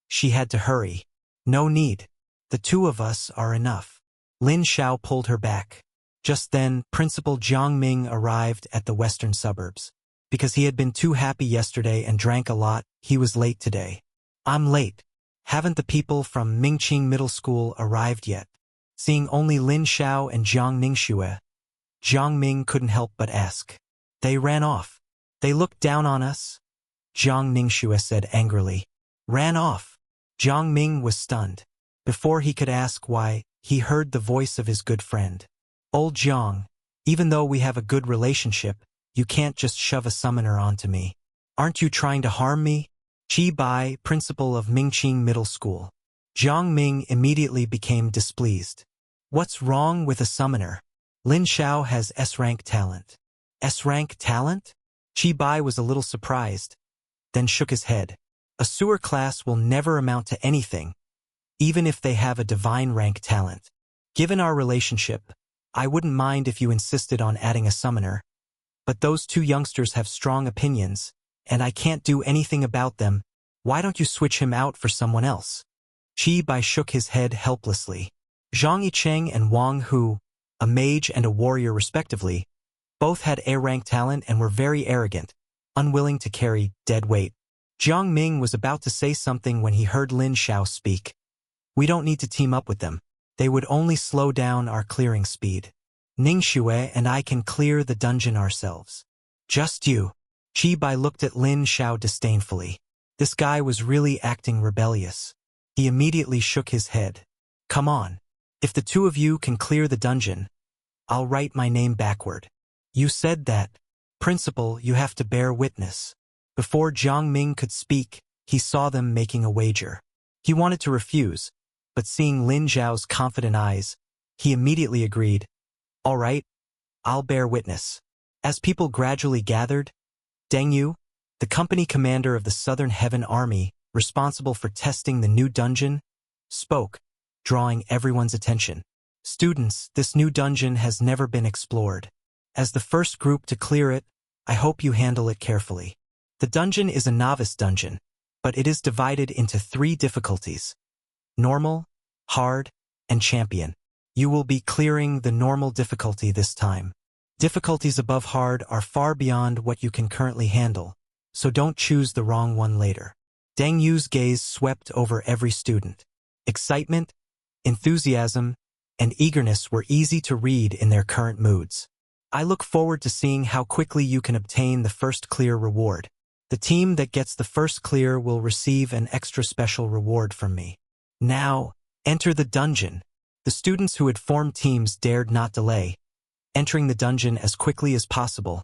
S1: She had to hurry. No need. The two of us are enough. Lin Xiao pulled her back. Just then, Principal Jiang Ming arrived at the western suburbs. Because he had been too happy yesterday and drank a lot, he was late today. I'm late. Haven't the people from Mingqing Middle School arrived yet? Seeing only Lin Xiao and Jiang Ningxue, Jiang Ming couldn't help but ask. They ran off. They looked down on us? Jiang Ningxue said angrily. Ran off. Jiang Ming was stunned. Before he could ask why, he heard the voice of his good friend. Old Jiang, even though we have a good relationship, you can't just shove a summoner onto me. Aren't you trying to harm me? Qi Bai, principal of Mingqing Middle School. Jiang Ming immediately became displeased. What's wrong with a summoner? Lin Xiao has S-rank talent. S-rank talent? Qi Bai was a little surprised, then shook his head. A sewer class will never amount to anything, even if they have a divine rank talent. Given our relationship, I wouldn't mind if you insisted on adding a summoner, but those two youngsters have strong opinions, and I can't do anything about them. Why don't you switch him out for someone else? Qi Bai shook his head helplessly. Zhang Yicheng and Wang Hu, a mage and a warrior respectively, both had A-rank talent and were very arrogant, unwilling to carry dead weight. Jiang Ming was about to say something when he heard Lin Xiao speak. We don't need to team up with them. They would only slow down our clearing speed. Ning Xiao and I can clear the dungeon ourselves. Just you. Chi Bai looked at Lin Xiao disdainfully. This guy was really acting rebellious. He immediately shook his head. Come on. If the two of you can clear the dungeon, I'll write my name backward. You said that. Principal, you have to bear witness. Before Jiang Ming could speak, he saw them making a wager. He wanted to refuse, but seeing Lin Xiao's confident eyes, he immediately agreed. All right, I'll bear witness. As people gradually gathered, Deng Yu, the company commander of the Southern Heaven Army, responsible for testing the new dungeon, spoke, drawing everyone's attention. Students, this new dungeon has never been explored. As the first group to clear it, I hope you handle it carefully. The dungeon is a novice dungeon, but it is divided into 3 difficulties: normal, hard, and champion. You will be clearing the normal difficulty this time. Difficulties above hard are far beyond what you can currently handle, so don't choose the wrong one later. Deng Yu's gaze swept over every student. Excitement, enthusiasm, and eagerness were easy to read in their current moods. I look forward to seeing how quickly you can obtain the first clear reward. The team that gets the first clear will receive an extra special reward from me. Now, enter the dungeon. The students who had formed teams dared not delay, entering the dungeon as quickly as possible,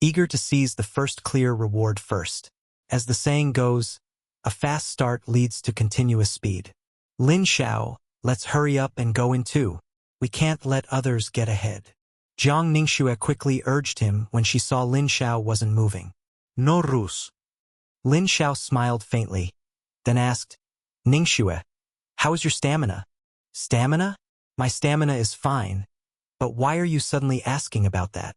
S1: eager to seize the first clear reward first. As the saying goes, a fast start leads to continuous speed. Lin Xiao, let's hurry up and go in too. We can't let others get ahead. Jiang Ningxue quickly urged him when she saw Lin Xiao wasn't moving. No rus. Lin Xiao smiled faintly, then asked, Ningxue, how is your stamina? Stamina? My stamina is fine. But why are you suddenly asking about that?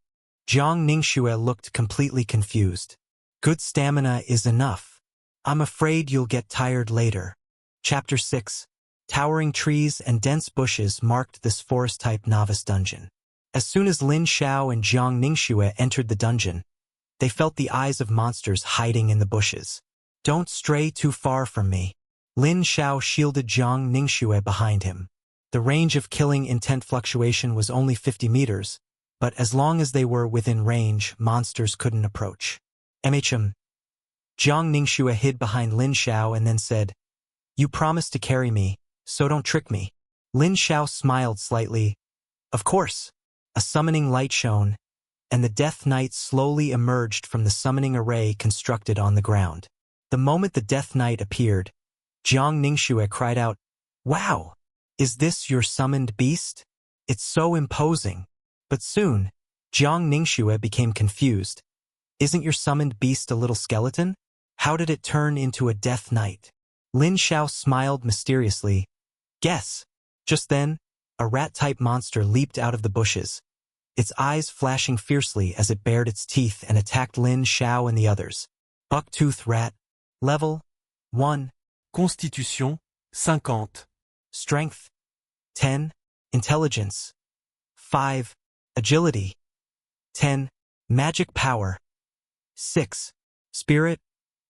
S1: Jiang Ningxue looked completely confused. Good stamina is enough. I'm afraid you'll get tired later. Chapter 6. Towering trees and dense bushes marked this forest-type novice dungeon. As soon as Lin Xiao and Jiang Ningxue entered the dungeon, they felt the eyes of monsters hiding in the bushes. Don't stray too far from me. Lin Xiao shielded Jiang Ningxue behind him. The range of killing intent fluctuation was only 50 meters, but as long as they were within range, monsters couldn't approach. MHM. Jiang Ningxue hid behind Lin Xiao and then said, You promised to carry me, so don't trick me. Lin Xiao smiled slightly. Of course. A summoning light shone, and the Death Knight slowly emerged from the summoning array constructed on the ground. The moment the Death Knight appeared, Jiang Ningxue cried out, Wow! Is this your summoned beast? It's so imposing. But soon, Jiang Ningxue became confused. Isn't your summoned beast a little skeleton? How did it turn into a Death Knight? Lin Xiao smiled mysteriously. Guess. Just then, a rat-type monster leaped out of the bushes, its eyes flashing fiercely as it bared its teeth and attacked Lin Xiao and the others. Bucktooth rat. Level 1.
S2: Constitution, 50.
S1: Strength 10. Intelligence 5. Agility 10. Magic power 6. Spirit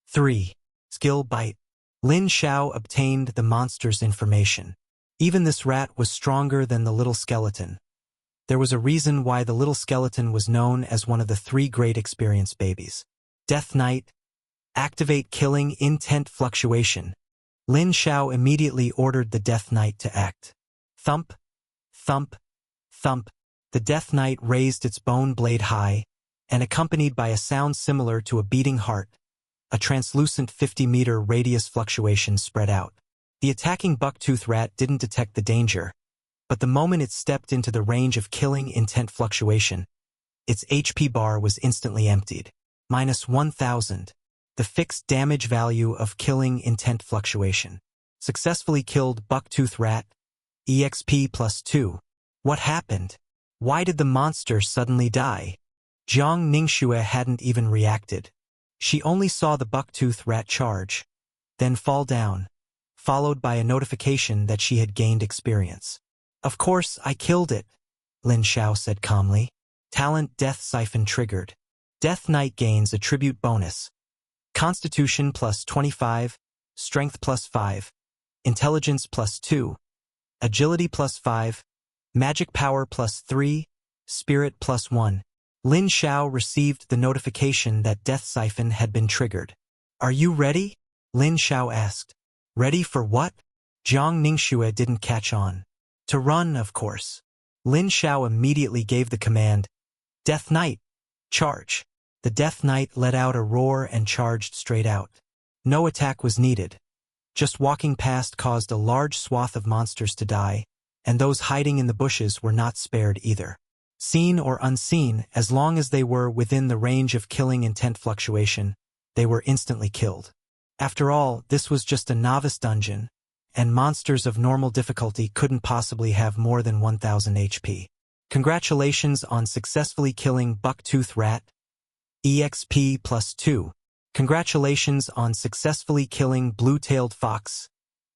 S1: 3. Skill bite. Lin Xiao obtained the monster's information. Even this rat was stronger than the little skeleton. There was a reason why the little skeleton was known as one of the 3 great experience babies. Death Knight. Activate killing intent fluctuation. Lin Xiao immediately ordered the Death Knight to act. Thump, thump, thump. The Death Knight raised its bone blade high, and accompanied by a sound similar to a beating heart, a translucent 50-meter radius fluctuation spread out. The attacking bucktooth rat didn't detect the danger, but the moment it stepped into the range of killing intent fluctuation, its HP bar was instantly emptied. -1000. The fixed damage value of killing intent fluctuation. Successfully killed bucktooth rat. EXP +2. What happened? Why did the monster suddenly die? Jiang Ningxue hadn't even reacted. She only saw the bucktooth rat charge, then fall down, followed by a notification that she had gained experience. Of course, I killed it, Lin Xiao said calmly. Talent Death Siphon triggered. Death Knight gains attribute bonus. Constitution +25, Strength +5, Intelligence +2, Agility +5, Magic Power +3, Spirit +1. Lin Xiao received the notification that Death Siphon had been triggered. Are you ready? Lin Xiao asked. Ready for what? Jiang Ningxue didn't catch on. To run, of course. Lin Xiao immediately gave the command, Death Knight, charge. The Death Knight let out a roar and charged straight out. No attack was needed. Just walking past caused a large swath of monsters to die, and those hiding in the bushes were not spared either. Seen or unseen, as long as they were within the range of killing intent fluctuation, they were instantly killed. After all, this was just a novice dungeon, and monsters of normal difficulty couldn't possibly have more than 1000 HP. Congratulations on successfully killing Bucktooth Rat. EXP +2. Congratulations on successfully killing Blue-tailed Fox.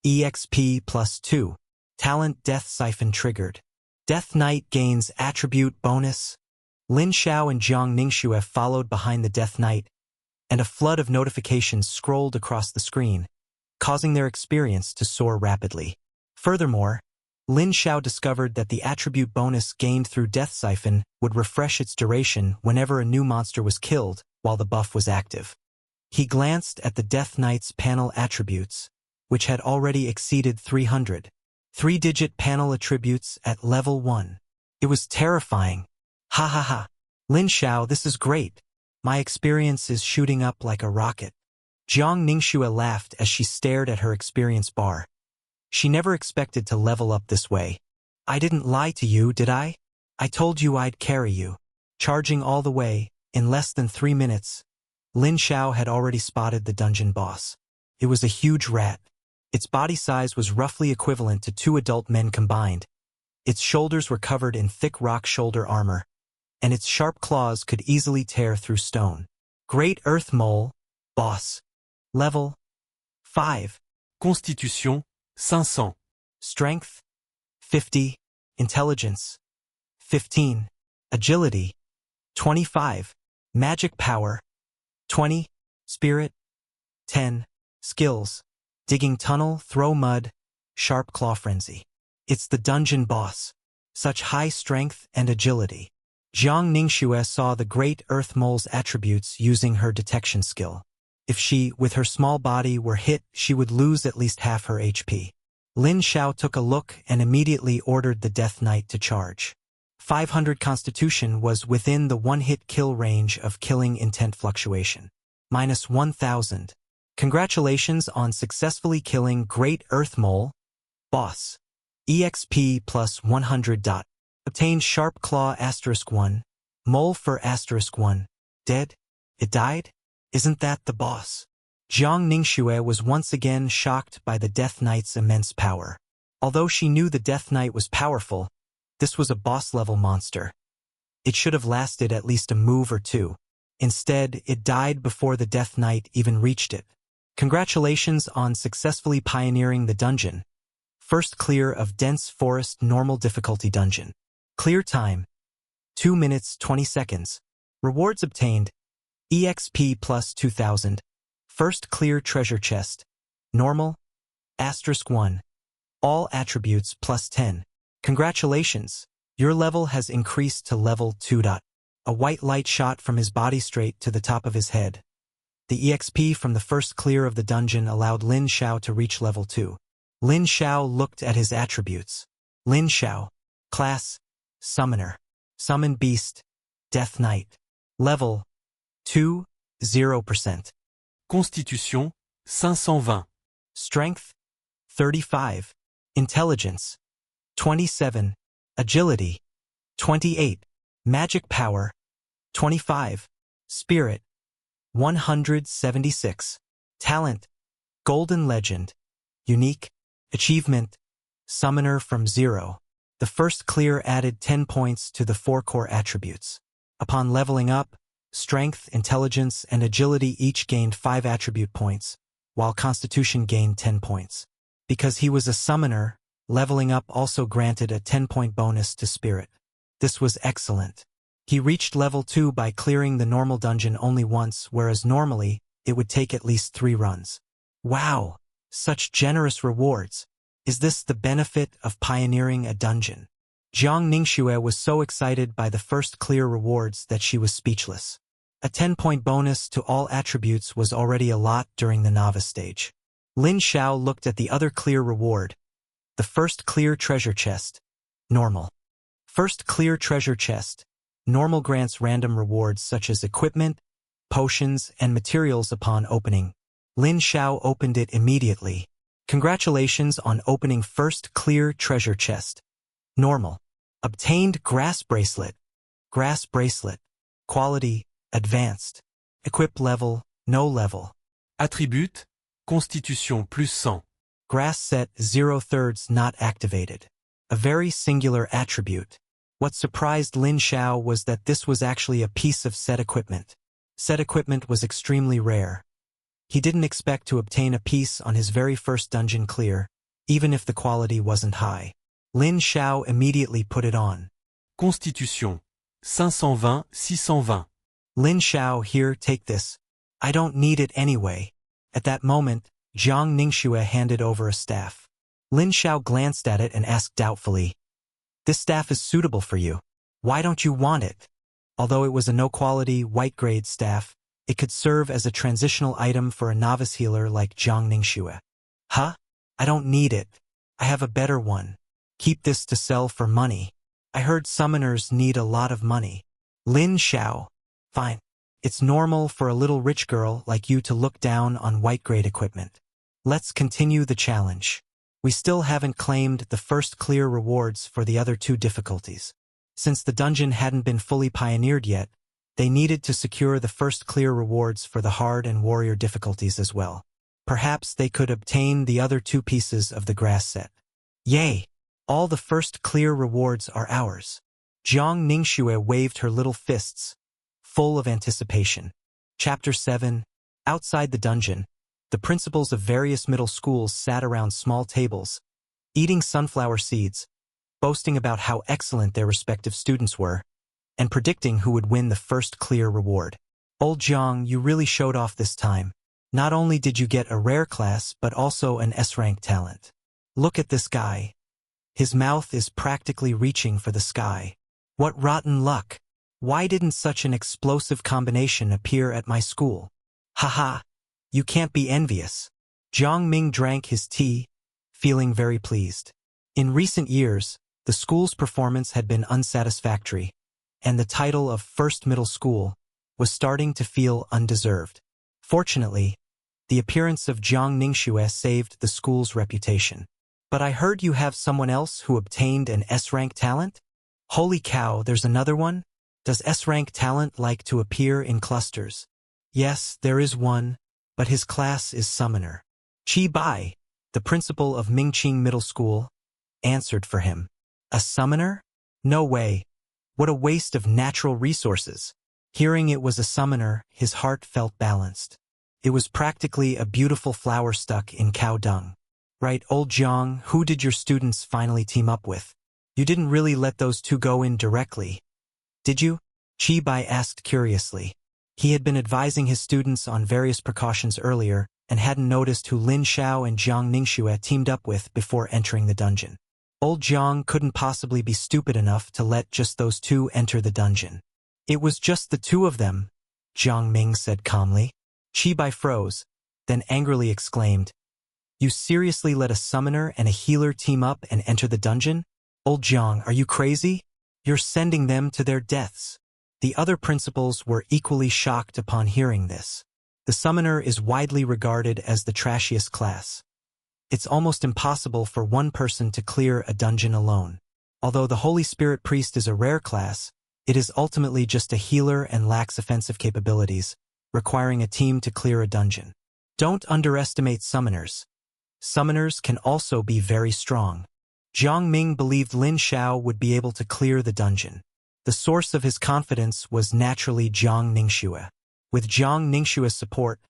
S1: EXP +2. Talent Death Siphon triggered. Death Knight gains attribute bonus. Lin Xiao and Jiang Ningxue followed behind the Death Knight, and a flood of notifications scrolled across the screen, causing their experience to soar rapidly. Furthermore, Lin Xiao discovered that the attribute bonus gained through Death Siphon would refresh its duration whenever a new monster was killed while the buff was active. He glanced at the Death Knight's panel attributes, which had already exceeded 300. 3-digit panel attributes at level 1. It was terrifying. Ha ha ha. Lin Xiao, this is great. My experience is shooting up like a rocket. Jiang Ningxue laughed as she stared at her experience bar. She never expected to level up this way. I didn't lie to you, did I? I told you I'd carry you. Charging all the way, in less than 3 minutes, Lin Xiao had already spotted the dungeon boss. It was a huge rat. Its body size was roughly equivalent to 2 adult men combined. Its shoulders were covered in thick rock shoulder armor, and its sharp claws could easily tear through stone. Great Earth Mole, boss. Level 5.
S2: Constitution, 500.
S1: Strength 50. Intelligence 15. Agility 25. Magic power 20. Spirit 10. Skills: digging tunnel, throw mud, sharp claw frenzy. It's the dungeon boss. Such high strength and agility. Jiang Ningxue saw the great Earth Mole's attributes using her detection skill. If she, with her small body, were hit, she would lose at least half her HP. Lin Xiao took a look and immediately ordered the Death Knight to charge. 500 Constitution was within the one-hit kill range of killing intent fluctuation. Minus 1000. Congratulations on successfully killing Great Earth Mole, boss. EXP plus 100. Obtained Sharp Claw *1, Mole for *1. Dead? It died? Isn't that the boss? Jiang Ningxue was once again shocked by the Death Knight's immense power. Although she knew the Death Knight was powerful, this was a boss-level monster. It should have lasted at least a move or two. Instead, it died before the Death Knight even reached it. Congratulations on successfully pioneering the dungeon. First clear of dense forest normal difficulty dungeon. Clear time: 2 minutes 20 seconds. Rewards obtained: EXP plus 2000. First clear treasure chest. Normal *1. All attributes plus 10. Congratulations, your level has increased to level 2. A white light shot from his body straight to the top of his head. The EXP from the first clear of the dungeon allowed Lin Xiao to reach level 2. Lin Xiao looked at his attributes. Lin Xiao. Class: Summoner. Summon Beast. Death Knight. Level 2, 0%.
S2: Constitution, 520.
S1: Strength 35. Intelligence 27. Agility 28. Magic power 25. Spirit 176. Talent: Golden Legend. Unique achievement: Summoner from 0. The first clear added 10 points to the 4 core attributes. Upon leveling up, Strength, Intelligence, and Agility each gained 5 attribute points, while Constitution gained 10 points. Because he was a summoner, leveling up also granted a 10-point bonus to Spirit. This was excellent. He reached level 2 by clearing the normal dungeon only once, whereas normally, it would take at least 3 runs. Wow! Such generous rewards. Is this the benefit of pioneering a dungeon? Jiang Ningxue was so excited by the first clear rewards that she was speechless. A 10-point bonus to all attributes was already a lot during the novice stage. Lin Xiao looked at the other clear reward. The first clear treasure chest. Normal. First clear treasure chest. Normal grants random rewards such as equipment, potions, and materials upon opening. Lin Xiao opened it immediately. Congratulations on opening first clear treasure chest. Normal. Obtained grass bracelet. Grass bracelet. Quality, advanced. Equip level, no level.
S2: Attribute, constitution +100.
S1: Grass set 0/3 not activated. A very singular attribute. What surprised Lin Xiao was that this was actually a piece of set equipment. Set equipment was extremely rare. He didn't expect to obtain a piece on his very first dungeon clear, even if the quality wasn't high. Lin Xiao immediately put it on.
S2: Constitution, 520, 620.
S1: Lin Xiao, here, take this. I don't need it anyway. At that moment, Jiang Ningxue handed over a staff. Lin Xiao glanced at it and asked doubtfully, "This staff is suitable for you. Why don't you want it?" Although it was a no-quality, white-grade staff, it could serve as a transitional item for a novice healer like Jiang Ningxue. Huh? I don't need it. I have a better one. Keep this to sell for money. I heard summoners need a lot of money. Lin Xiao. Fine. It's normal for a little rich girl like you to look down on white-grade equipment. Let's continue the challenge. We still haven't claimed the first clear rewards for the other two difficulties. Since the dungeon hadn't been fully pioneered yet, they needed to secure the first clear rewards for the hard and warrior difficulties as well. Perhaps they could obtain the other two pieces of the grass set. Yay! All the first clear rewards are ours. Jiang Ningxue waved her little fists, full of anticipation. Chapter 7. Outside the dungeon, the principals of various middle schools sat around small tables, eating sunflower seeds, boasting about how excellent their respective students were, and predicting who would win the first clear reward. Old Jiang, you really showed off this time. Not only did you get a rare class, but also an S-rank talent. Look at this guy. His mouth is practically reaching for the sky. What rotten luck. Why didn't such an explosive combination appear at my school? Haha, you can't be envious. Jiang Ming drank his tea, feeling very pleased. In recent years, the school's performance had been unsatisfactory, and the title of First Middle School was starting to feel undeserved. Fortunately, the appearance of Jiang Ningxue saved the school's reputation. But I heard you have someone else who obtained an S-rank talent? Holy cow, there's another one? Does S-rank talent like to appear in clusters? Yes, there is one, but his class is Summoner. Qi Bai, the principal of Mingqing Middle School, answered for him. A summoner? No way. What a waste of natural resources. Hearing it was a summoner, his heart felt balanced. It was practically a beautiful flower stuck in cow dung. Right, old Jiang, who did your students finally team up with? You didn't really let those two go in directly, did you? Qi Bai asked curiously. He had been advising his students on various precautions earlier and hadn't noticed who Lin Xiao and Jiang Ningxue teamed up with before entering the dungeon. Old Jiang couldn't possibly be stupid enough to let just those two enter the dungeon. It was just the two of them, Jiang Ming said calmly. Qi Bai froze, then angrily exclaimed, "You seriously let a summoner and a healer team up and enter the dungeon? Old Jiang, are you crazy? You're sending them to their deaths." The other principals were equally shocked upon hearing this. The summoner is widely regarded as the trashiest class. It's almost impossible for one person to clear a dungeon alone. Although the Holy Spirit Priest is a rare class, it is ultimately just a healer and lacks offensive capabilities, requiring a team to clear a dungeon. Don't underestimate summoners. Summoners can also be very strong. Jiang Ming believed Lin Xiao would be able to clear the dungeon. The source of his confidence was naturally Jiang Ningxue. With Jiang Ningxue's support,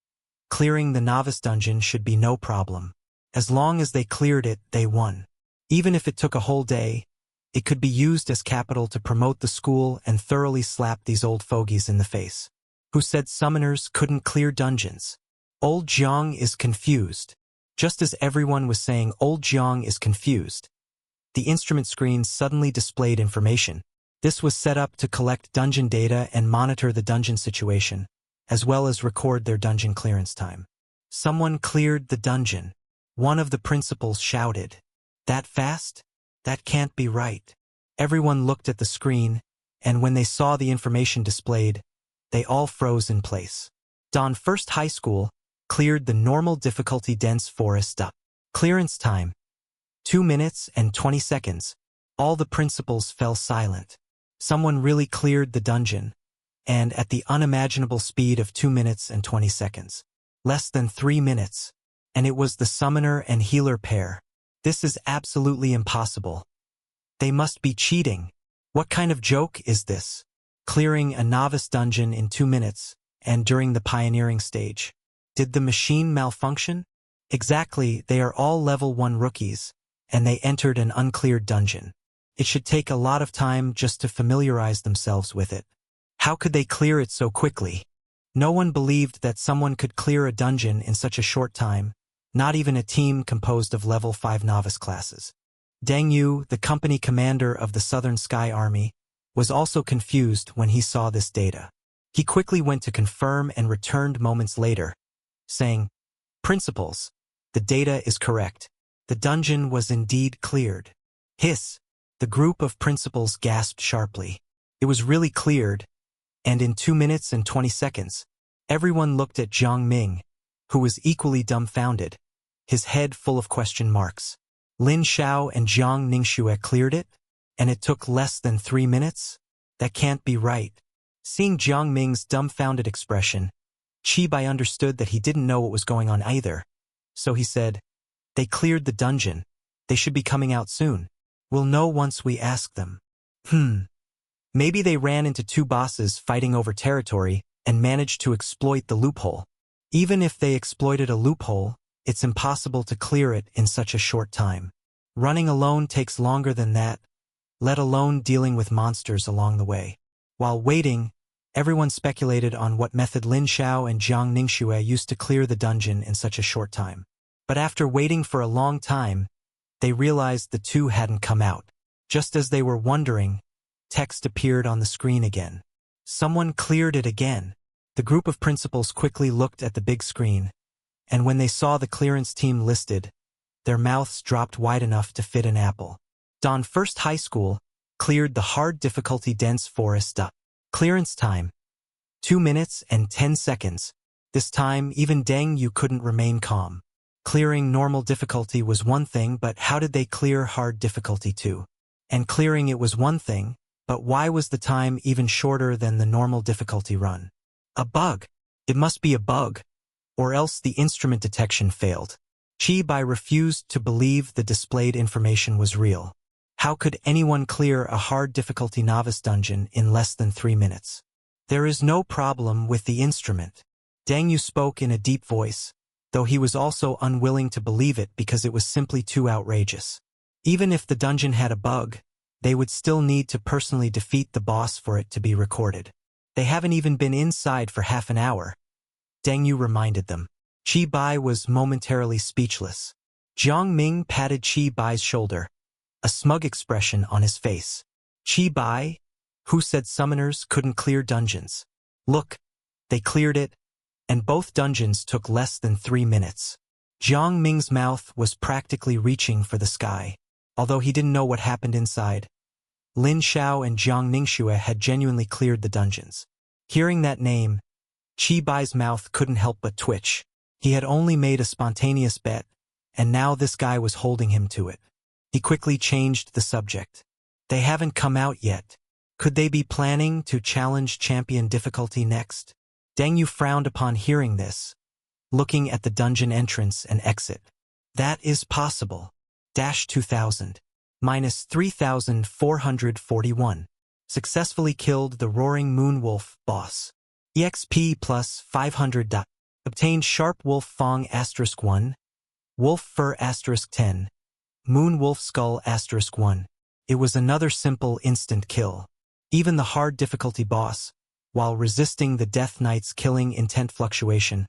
S1: clearing the novice dungeon should be no problem. As long as they cleared it, they won. Even if it took a whole day, it could be used as capital to promote the school and thoroughly slap these old fogies in the face. Who said summoners couldn't clear dungeons? Old Jiang is confused. Just as everyone was saying old Jiang is confused, the instrument screen suddenly displayed information. This was set up to collect dungeon data and monitor the dungeon situation, as well as record their dungeon clearance time. Someone cleared the dungeon. One of the principals shouted. That fast? That can't be right. Everyone looked at the screen, and when they saw the information displayed, they all froze in place. Don First High School cleared the normal difficulty dense forest up. Clearance time: 2 minutes and 20 seconds. All the principals fell silent. Someone really cleared the dungeon, and at the unimaginable speed of 2 minutes and 20 seconds. Less than 3 minutes. And it was the summoner and healer pair. This is absolutely impossible. They must be cheating. What kind of joke is this? Clearing a novice dungeon in 2 minutes, and during the pioneering stage. Did the machine malfunction? Exactly, they are all level 1 rookies, and they entered an uncleared dungeon. It should take a lot of time just to familiarize themselves with it. How could they clear it so quickly? No one believed that someone could clear a dungeon in such a short time, not even a team composed of level 5 novice classes. Deng Yu, the company commander of the Southern Sky Army, was also confused when he saw this data. He quickly went to confirm and returned moments later, saying, "Principals, the data is correct. The dungeon was indeed cleared." Hiss! The group of principals gasped sharply. It was really cleared, and in 2 minutes and 20 seconds, everyone looked at Jiang Ming, who was equally dumbfounded, his head full of question marks. Lin Xiao and Jiang Ningxue cleared it, and it took less than 3 minutes? That can't be right. Seeing Jiang Ming's dumbfounded expression, Qi Bai understood that he didn't know what was going on either. So he said, "They cleared the dungeon. They should be coming out soon. We'll know once we ask them." Maybe they ran into 2 bosses fighting over territory and managed to exploit the loophole. Even if they exploited a loophole, it's impossible to clear it in such a short time. Running alone takes longer than that, let alone dealing with monsters along the way. While waiting, everyone speculated on what method Lin Xiao and Jiang Ningxue used to clear the dungeon in such a short time. But after waiting for a long time, they realized the 2 hadn't come out. Just as they were wondering, text appeared on the screen again. Someone cleared it again. The group of principals quickly looked at the big screen, and when they saw the clearance team listed, their mouths dropped wide enough to fit an apple. Don First High School cleared the hard difficulty dense forest up. Clearance time: 2 minutes and 10 seconds. This time, even Deng Yu couldn't remain calm. Clearing normal difficulty was one thing, but how did they clear hard difficulty too? And clearing it was one thing, but why was the time even shorter than the normal difficulty run? A bug. It must be a bug. Or else the instrument detection failed. Qi Bai refused to believe the displayed information was real. How could anyone clear a hard difficulty novice dungeon in less than 3 minutes? There is no problem with the instrument. Deng Yu spoke in a deep voice, though he was also unwilling to believe it because it was simply too outrageous. Even if the dungeon had a bug, they would still need to personally defeat the boss for it to be recorded. They haven't even been inside for half an hour. Deng Yu reminded them. Qi Bai was momentarily speechless. Jiang Ming patted Qi Bai's shoulder, a smug expression on his face. Qi Bai? Who said summoners couldn't clear dungeons? Look, they cleared it, and both dungeons took less than 3 minutes. Jiang Ming's mouth was practically reaching for the sky. Although he didn't know what happened inside, Lin Xiao and Jiang Ningxue had genuinely cleared the dungeons. Hearing that name, Qi Bai's mouth couldn't help but twitch. He had only made a spontaneous bet, and now this guy was holding him to it. He quickly changed the subject. They haven't come out yet. Could they be planning to challenge champion difficulty next? Deng Yu frowned upon hearing this, looking at the dungeon entrance and exit. That is possible. -2000. -3441. Successfully killed the Roaring Moon Wolf boss. EXP plus 500. Obtained Sharp Wolf Fang *1, Wolf Fur *10, Moon Wolf Skull *1. It was another simple instant kill. Even the hard difficulty boss, while resisting the Death Knight's killing intent fluctuation,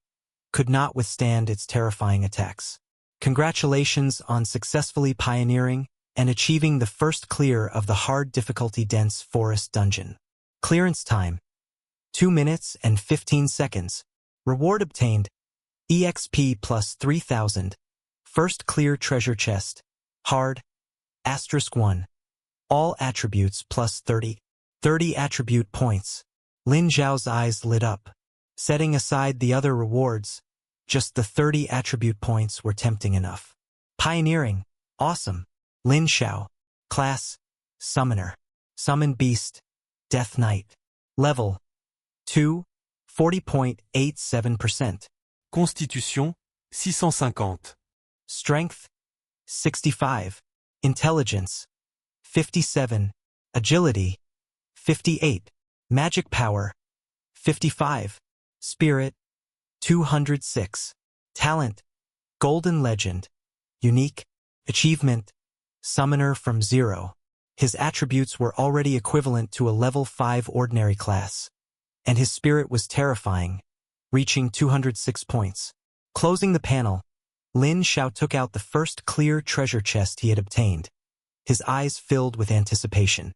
S1: could not withstand its terrifying attacks. Congratulations on successfully pioneering and achieving the first clear of the hard difficulty dense forest dungeon. Clearance time, 2 minutes and 15 seconds. Reward obtained, EXP plus 3000. First clear treasure chest, hard, *1. All attributes plus 30. 30 attribute points. Lin Xiao's eyes lit up. Setting aside the other rewards, just the 30 attribute points were tempting enough. Pioneering, awesome. Lin Xiao. Class, Summoner. Summon Beast, Death Knight. Level, 2, 40.87%.
S2: Constitution, 650.
S1: Strength, 65. Intelligence, 57. Agility, 58. Magic power, 55. Spirit, 206. Talent, Golden Legend. Unique. Achievement, Summoner from 0. His attributes were already equivalent to a level 5 ordinary class. And his spirit was terrifying, reaching 206 points. Closing the panel, Lin Xiao took out the first clear treasure chest he had obtained. His eyes filled with anticipation.